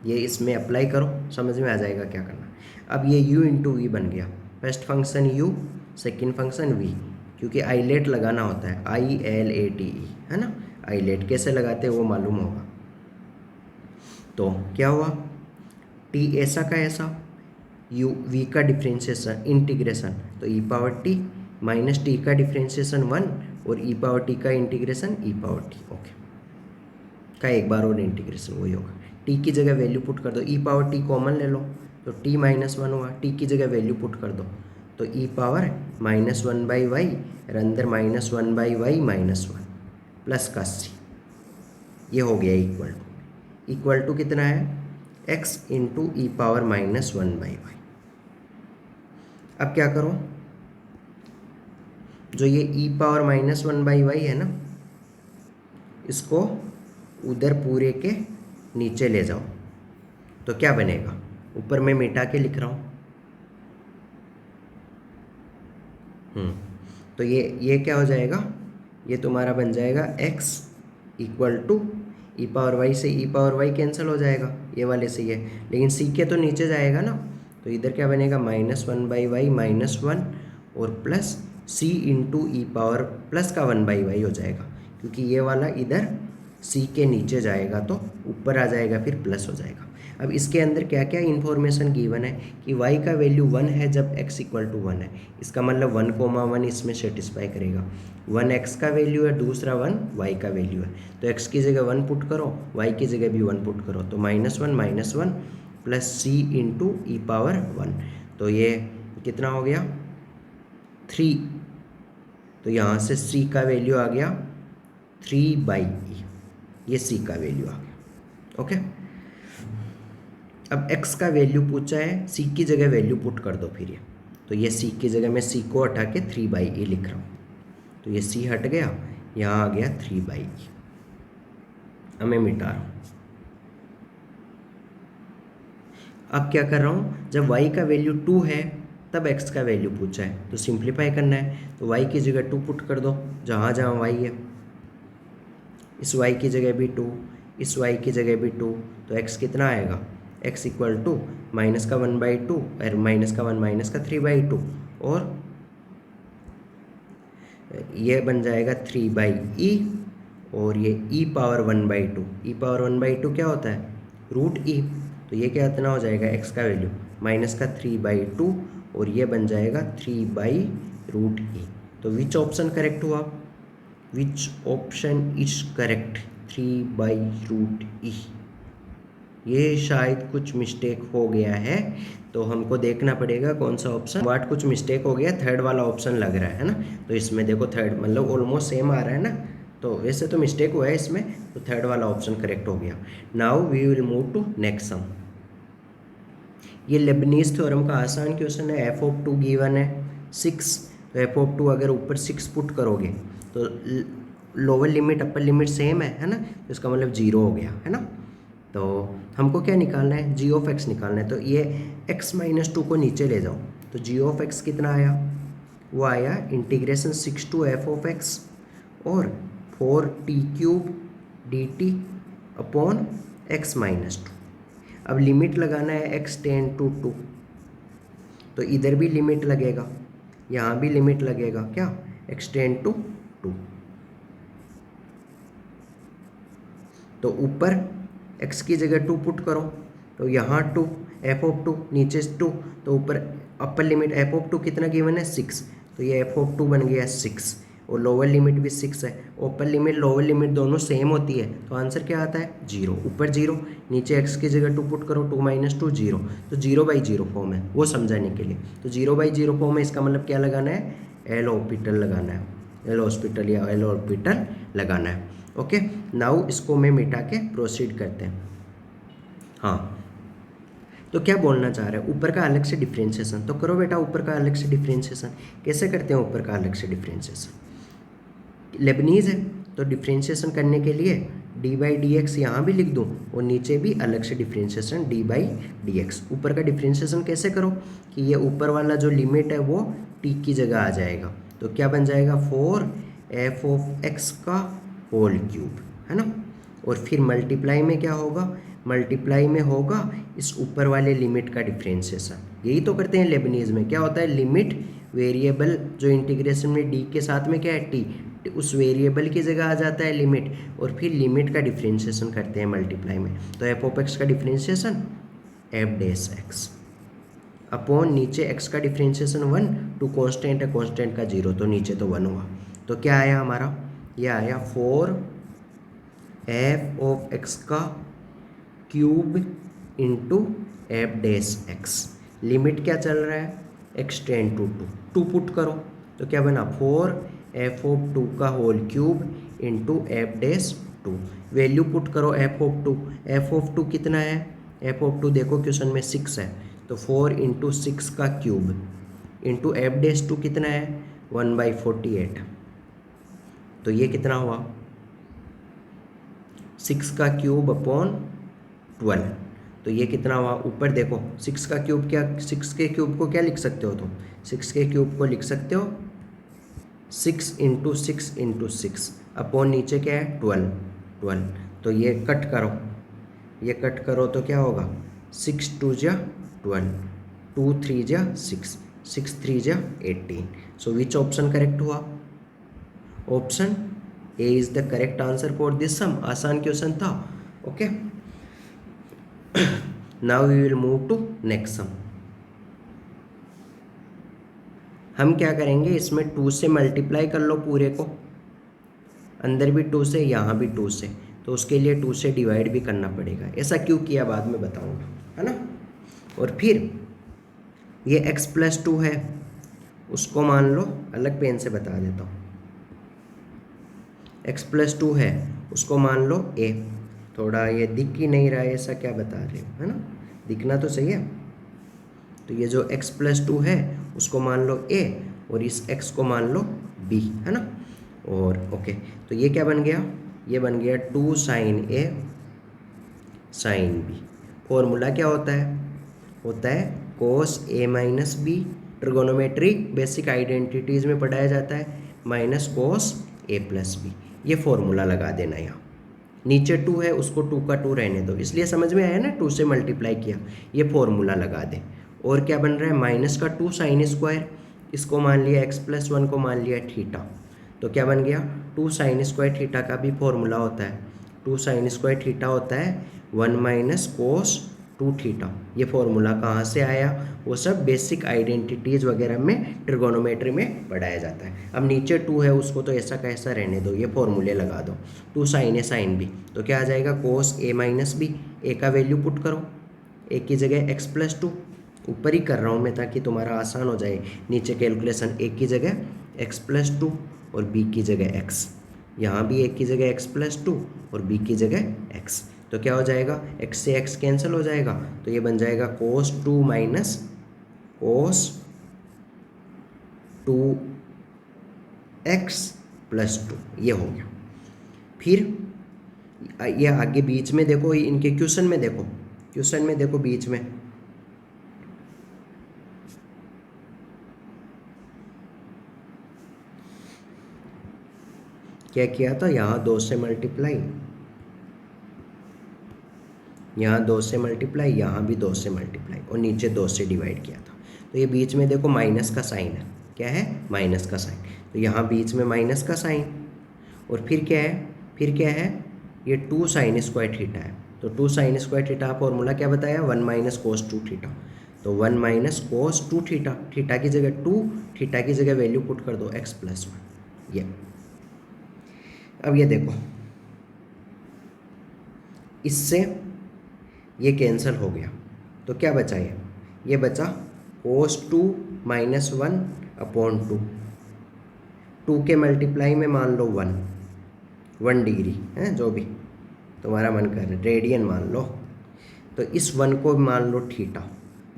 ये इसमें अप्लाई करो, समझ में आ जाएगा क्या करना। अब ये u इंटू वी बन गया, first function u, second function v, क्योंकि आईलेट लगाना होता है, ILATE, है ना। आईलेट कैसे लगाते हैं वो मालूम होगा। तो क्या हुआ, t ऐसा का ऐसा, u v का डिफ्रेंशिएशन इंटीग्रेशन, तो e power t minus T का डिफ्रेंशिएशन 1, और ई पावर टी का integration e power T, okay, का एक बार और इंटीग्रेशन वही होगा। टी की जगह वैल्यू पुट कर दो, ई पावर टी कॉमन ले लो, तो टी माइनस 1 हुआ, टी की जगह वैल्यू पुट कर दो, तो e power minus 1 by y, और अंदर minus 1 by y minus 1 plus का सी, ये हो गया इक्वल टू कितना है? X into e power minus 1 by y. अब क्या करो, जो ये e power minus 1 by y है ना, इसको उधर पूरे के नीचे ले जाओ, तो क्या बनेगा? ऊपर मैं मिटा के लिख रहा हूँ, तो ये क्या हो जाएगा? ये तुम्हारा बन जाएगा x equal to e power y से ई पावर वाई कैंसिल हो जाएगा, ये वाले से ये, लेकिन c के तो नीचे जाएगा ना, तो इधर क्या बनेगा? माइनस 1 बाई वाई माइनस 1, और plus c into e power plus का 1 बाई वाई हो जाएगा, क्योंकि ये वाला इधर c के नीचे जाएगा तो ऊपर आ जाएगा, फिर प्लस हो जाएगा। अब इसके अंदर क्या क्या इन्फॉर्मेशन गिवन है कि y का वैल्यू 1 है जब x इक्वल टू 1 है, इसका मतलब 1,1 इसमें सेटिस्फाई करेगा। 1 x का वैल्यू है, दूसरा 1 y का वैल्यू है, तो x की जगह 1 पुट करो, y की जगह भी 1 पुट करो, तो -1 plus c into e power 1, तो ये कितना हो गया? 3, तो यहाँ से c का वैल्यू आ गया 3/e, ये c का वैल्यू आ गया। ओके, अब x का वैल्यू पूछा है, c की जगह वैल्यू पुट कर दो फिर ये, तो ये c की जगह मैं c को हटा के 3/e लिख रहा हूँ, तो ये c हट गया, यहाँ आ गया 3/e, अब मैं मिटा रहा हूँ। अब क्या कर रहा हूँ, जब y का वैल्यू 2 है तब x का वैल्यू पूछा है, तो सिंप्लीफाई करना है, तो y की जगह 2 पुट कर दो, जहाँ जहाँ y है, इस y की जगह भी 2, इस y की जगह भी 2, तो x कितना आएगा? x इक्वल टू माइनस का 1/2 और माइनस का 1 माइनस का 3/2, और ये बन जाएगा 3/e, और ये e पावर 1/2, e पावर 1/2 क्या होता है? √e, तो ये क्या इतना हो जाएगा? x का वैल्यू माइनस का 3/2, और ये बन जाएगा 3/√e। तो विच ऑप्शन करेक्ट हुआ? विच ऑप्शन इज करेक्ट? 3/√e। ये शायद कुछ मिस्टेक हो गया है, तो हमको देखना पड़ेगा कौन सा ऑप्शन, वाट कुछ मिस्टेक हो गया, थर्ड वाला ऑप्शन लग रहा है ना, तो इसमें देखो थर्ड मतलब ऑलमोस्ट सेम आ रहा है ना, तो वैसे तो मिस्टेक हुआ है इसमें, तो थर्ड वाला ऑप्शन करेक्ट हो गया। Now we will move to next sum. ये लेबनीज थ्योरम का आसान क्वेश्चन है। f(2) गिवन है 6, तो f(2) अगर ऊपर 6 पुट करोगे तो lower limit upper limit same है ना, तो इसका मतलब 0 हो गया है ना। तो हमको क्या निकालना है, जी ऑफ एक्स निकालना है। तो ये x माइनस 2 को नीचे ले जाओ, तो जी ऑफ एक्स कितना आया, वो आया integration 6 to f of x और 4t³ dt upon x minus 2। अब लिमिट लगाना है x टेंड टू 2, तो इधर भी लिमिट लगेगा, यहाँ भी लिमिट लगेगा, क्या, x टेंड टू 2। तो ऊपर x की जगह 2 पुट करो, तो यहाँ 2 एफ ऑफ 2, नीचे 2, तो ऊपर अपर लिमिट एफ ऑफ 2 कितना गिवन है 6, तो ये एफ ऑफ 2 बन गया 6 और लोअर लिमिट भी 6 है। अपर लिमिट लोअर लिमिट दोनों सेम होती है, तो आंसर क्या आता है 0। ऊपर 0, नीचे x की जगह 2 पुट करो, 2 माइनस 2 0, तो 0/0 फॉर्म है वो समझाने के लिए। तो 0/0 फॉर्म है, इसका मतलब क्या लगाना है, एल हॉस्पिटल लगाना है, एल हॉस्पिटल या एल हॉस्पिटल लगाना है। ओके, नाउ इसको मैं मिटा के प्रोसीड करते हैं। हाँ, तो क्या बोलना चाह रहे हैं, ऊपर का अलग से डिफ्रेंशिएशन, तो करो बेटा ऊपर का अलग से डिफ्रेंशिएशन। कैसे करते हैं ऊपर का अलग से डिफ्रेंशिएशन, लेबनीज है, तो डिफ्रेंशिएशन करने के लिए d/dx यहाँ भी लिख दूँ और नीचे भी अलग से डिफ्रेंशिएशन d/dx। ऊपर का डिफ्रेंशिएशन कैसे करो कि ये ऊपर वाला जो लिमिट है वो t की जगह आ जाएगा, तो क्या बन जाएगा 4f ऑफ x का होल क्यूब, है ना। और फिर मल्टीप्लाई में क्या होगा, मल्टीप्लाई में होगा इस ऊपर वाले लिमिट का डिफ्रेंशिएशन। यही तो करते हैं लेबनीज में, क्या होता है लिमिट वेरिएबल जो इंटीग्रेशन में d के साथ में क्या है t, उस वेरिएबल की जगह आ जाता है लिमिट, और फिर लिमिट का डिफ्रेंशिएशन करते हैं मल्टीप्लाई में। तो एफ ऑफ एक्स का differentiation F dash x upon नीचे x का डिफ्रेंशिएशन 1, टू कांस्टेंट है, कांस्टेंट का 0, तो नीचे तो 1 हुआ। तो क्या आया हमारा, ये आया 4f ऑफ x का cube into f dash x. Limit क्या चल रहा है, x टेंड टू 2 पुट करो, तो क्या बना 4f ऑफ 2 का whole cube into f dash 2। Value put करो एफ ऑफ 2, एफ ऑफ 2 कितना है, एफ ऑफ 2 देखो क्वेश्चन में 6 है, तो 4 इंटू 6 का क्यूब इंटू एफ डैश 2 कितना है 1/48, तो ये कितना हुआ 6 का क्यूब अपॉन 12, तो ये कितना हुआ, ऊपर देखो 6 का क्यूब, क्या 6 के क्यूब को क्या लिख सकते हो तुम, 6 के क्यूब को लिख सकते हो 6 इंटू 6 इंटू 6 अपॉन नीचे क्या है 12, तो ये कट करो, ये कट करो तो क्या होगा 6 2 जा 12, 2 3 जा 6, 6 3 जा 18। सो विच ऑप्शन करेक्ट हुआ, option A is the correct answer for this sum. आसान क्वेश्चन था। Okay, now we will move to next sum. हम क्या करेंगे, इसमें 2 से मल्टीप्लाई कर लो पूरे को, अंदर भी 2 से, यहाँ भी 2 से, तो उसके लिए 2 से डिवाइड भी करना पड़ेगा। ऐसा क्यों किया बाद में बताऊंगा, है ना। और फिर ये x प्लस 2 है, उसको मान लो, अलग पेन से बता देता हूँ, x प्लस 2 है उसको मान लो a। थोड़ा ये दिख ही नहीं रहा है, ऐसा क्या बता रहे हो, है ना, दिखना तो सही है। तो ये जो x प्लस 2 है उसको मान लो a और इस x को मान लो b, है ना। और ओके, तो ये क्या बन गया, ये बन गया 2 sin a sin b। Formula क्या होता है cos a minus b, trigonometry basic identities में पढ़ाया जाता है, minus cos a plus b। ये फॉर्मूला लगा देना, यहाँ नीचे 2 है उसको 2 का 2 रहने दो, इसलिए समझ में आया ना, 2 से मल्टीप्लाई किया, ये फॉर्मूला लगा दे। और क्या बन रहा है माइनस का 2 साइन स्क्वायर, इसको मान लिया x प्लस 1 को मान लिया थीटा, तो क्या बन गया 2 साइन स्क्वायर थीटा का भी फॉर्मूला होता है, 2 साइन स्क्वायर थीटा होता है 1 माइनस कोस 2 थीटा। ये फॉर्मूला कहाँ से आया, वो सब बेसिक आइडेंटिटीज वगैरह में ट्रिगोनोमेट्री में पढ़ाया जाता है। अब नीचे 2 है उसको तो ऐसा का ऐसा रहने दो, ये फॉर्मूले लगा दो, 2 साइन ए साइन बी, तो क्या आ जाएगा कोस ए माइनस बी। ए का वैल्यू पुट करो, ए की जगह x प्लस 2, ऊपर ही कर रहा हूँ मैं ताकि तुम्हारा आसान हो जाए नीचे कैलकुलेशन। ए की जगह x प्लस 2 और b की जगह x, यहाँ भी a की जगह x प्लस 2 और b की जगह x, तो क्या हो जाएगा x से x कैंसिल हो जाएगा, तो ये बन जाएगा cos 2 minus cos 2x plus 2, ये हो गया। फिर ये आगे बीच में देखो, इनके क्वेश्चन में देखो, क्वेश्चन में देखो बीच में क्या किया था, यहाँ 2 से मल्टीप्लाई, यहाँ 2 से मल्टीप्लाई, यहाँ भी 2 से मल्टीप्लाई और नीचे 2 से डिवाइड किया था। तो ये बीच में देखो माइनस का साइन है, क्या है, माइनस का साइन। तो यहाँ बीच में माइनस का साइन और फिर क्या है, फिर क्या है, ये 2 साइन स्क्वायर थीटा है। तो 2 साइन स्क्वायर थीटा फॉर्मूला क्या बताया, 1 माइनस कोस 2 थीटा। तो 1 माइनस कोस 2 थीटा, थीटा की जगह 2, थीटा की जगह वैल्यू पुट कर दो x+1। ये अब ये देखो, इससे ये कैंसिल हो गया, तो क्या बचा, ये बचा कोस 2 माइनस 1/2, 2 के मल्टीप्लाई में मान लो 1 डिग्री है, जो भी तुम्हारा मन कर, रेडियन मान लो। तो इस 1 को मान लो थीटा,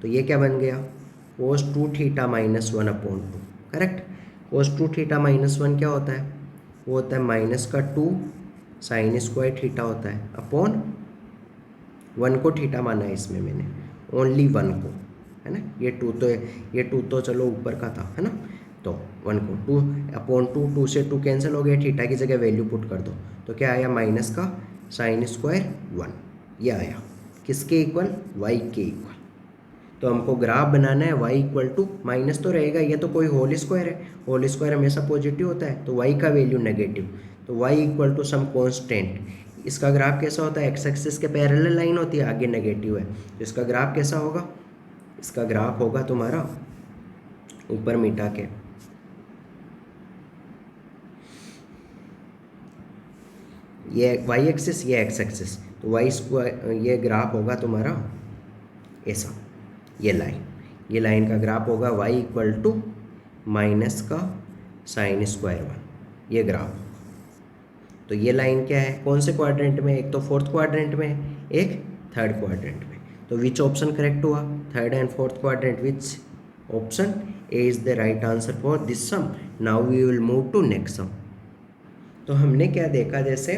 तो ये क्या बन गया, कोस 2 थीटा माइनस 1/2। करेक्ट। कोस 2 थीटा माइनस 1 क्या होता है, वो होता है माइनस का 2 साइन स्क्वायर थीटा होता है अपॉन 1 को थीटा माना है इसमें मैंने, ओनली 1 को, है ना। ये 2 तो चलो ऊपर का था, है ना। तो 1 को 2/2, 2 से 2 कैंसिल हो गया, थीटा की जगह वैल्यू पुट कर दो, तो क्या आया, माइनस का साइन स्क्वायर 1, ये आया किसके इक्वल, y के इक्वल। तो हमको ग्राफ बनाना है y इक्वल टू, माइनस तो रहेगा, ये तो कोई होल स्क्वायर है, होल स्क्वायर हमेशा पॉजिटिव होता है, तो y का वैल्यू नेगेटिव, तो y equal to some constant. इसका ग्राफ कैसा होता है, एक्स एक्सिस के पैरेलल लाइन होती है, आगे नेगेटिव है, तो इसका ग्राफ कैसा होगा, इसका ग्राफ होगा तुम्हारा ऊपर मिटा के, ये वाई एक्सिस, ये एक्स एक्सिस, तो वाई स्क्वायर, ये ग्राफ होगा तुम्हारा ऐसा, ये लाइन का ग्राफ होगा y इक्वल टू माइनस का साइन स्क्वायर 1, ये ग्राफ। तो ये लाइन क्या है, कौन से क्वाड्रेंट में, एक तो 4th क्वाड्रेंट में, एक 3rd क्वाड्रेंट में। तो विच ऑप्शन करेक्ट हुआ, 3rd and 4th quadrant, which option A is the right answer for this sum. Now we will move to next sum. तो हमने क्या देखा, जैसे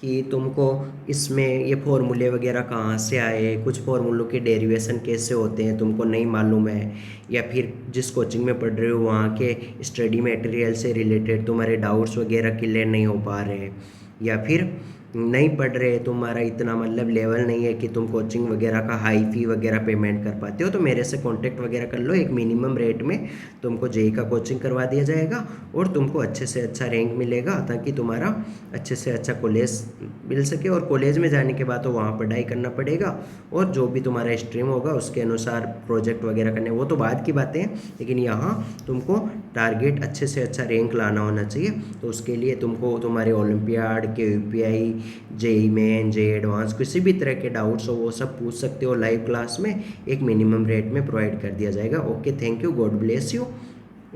कि तुमको इसमें ये फॉर्मूले वगैरह कहाँ से आए, कुछ फॉर्मूलों के डेरिवेशन कैसे होते हैं तुमको नहीं मालूम है, या फिर जिस कोचिंग में पढ़ रहे हो वहाँ के स्टडी मटेरियल से रिलेटेड तुम्हारे डाउट्स वगैरह क्लियर नहीं हो पा रहे हैं, या फिर नहीं पढ़ रहे, तुम्हारा इतना मतलब लेवल नहीं है कि तुम कोचिंग वगैरह का हाई फी वगैरह पेमेंट कर पाते हो, तो मेरे से कांटेक्ट वगैरह कर लो। एक मिनिमम रेट में तुमको जेई का कोचिंग करवा दिया जाएगा और तुमको अच्छे से अच्छा रैंक मिलेगा, ताकि तुम्हारा अच्छे से अच्छा कॉलेज मिल सके। और कॉलेज में जाने के बाद तो वहाँ पढ़ाई करना पड़ेगा, और जो भी तुम्हारा स्ट्रीम होगा उसके अनुसार प्रोजेक्ट वगैरह करने, वो तो बाद की बातें हैं, लेकिन यहाँ तुमको टारगेट अच्छे से अच्छा रैंक लाना होना चाहिए। तो उसके लिए तुमको तुम्हारे ओलंपियाड के UPI, JEE main, JEE advance, किसी भी तरह के डाउट्स हो वो सब पूछ सकते हो लाइव क्लास में, एक मिनिमम रेट में प्रोवाइड कर दिया जाएगा। Okay, thank you, God bless you.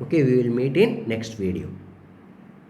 Okay, we will meet in next video.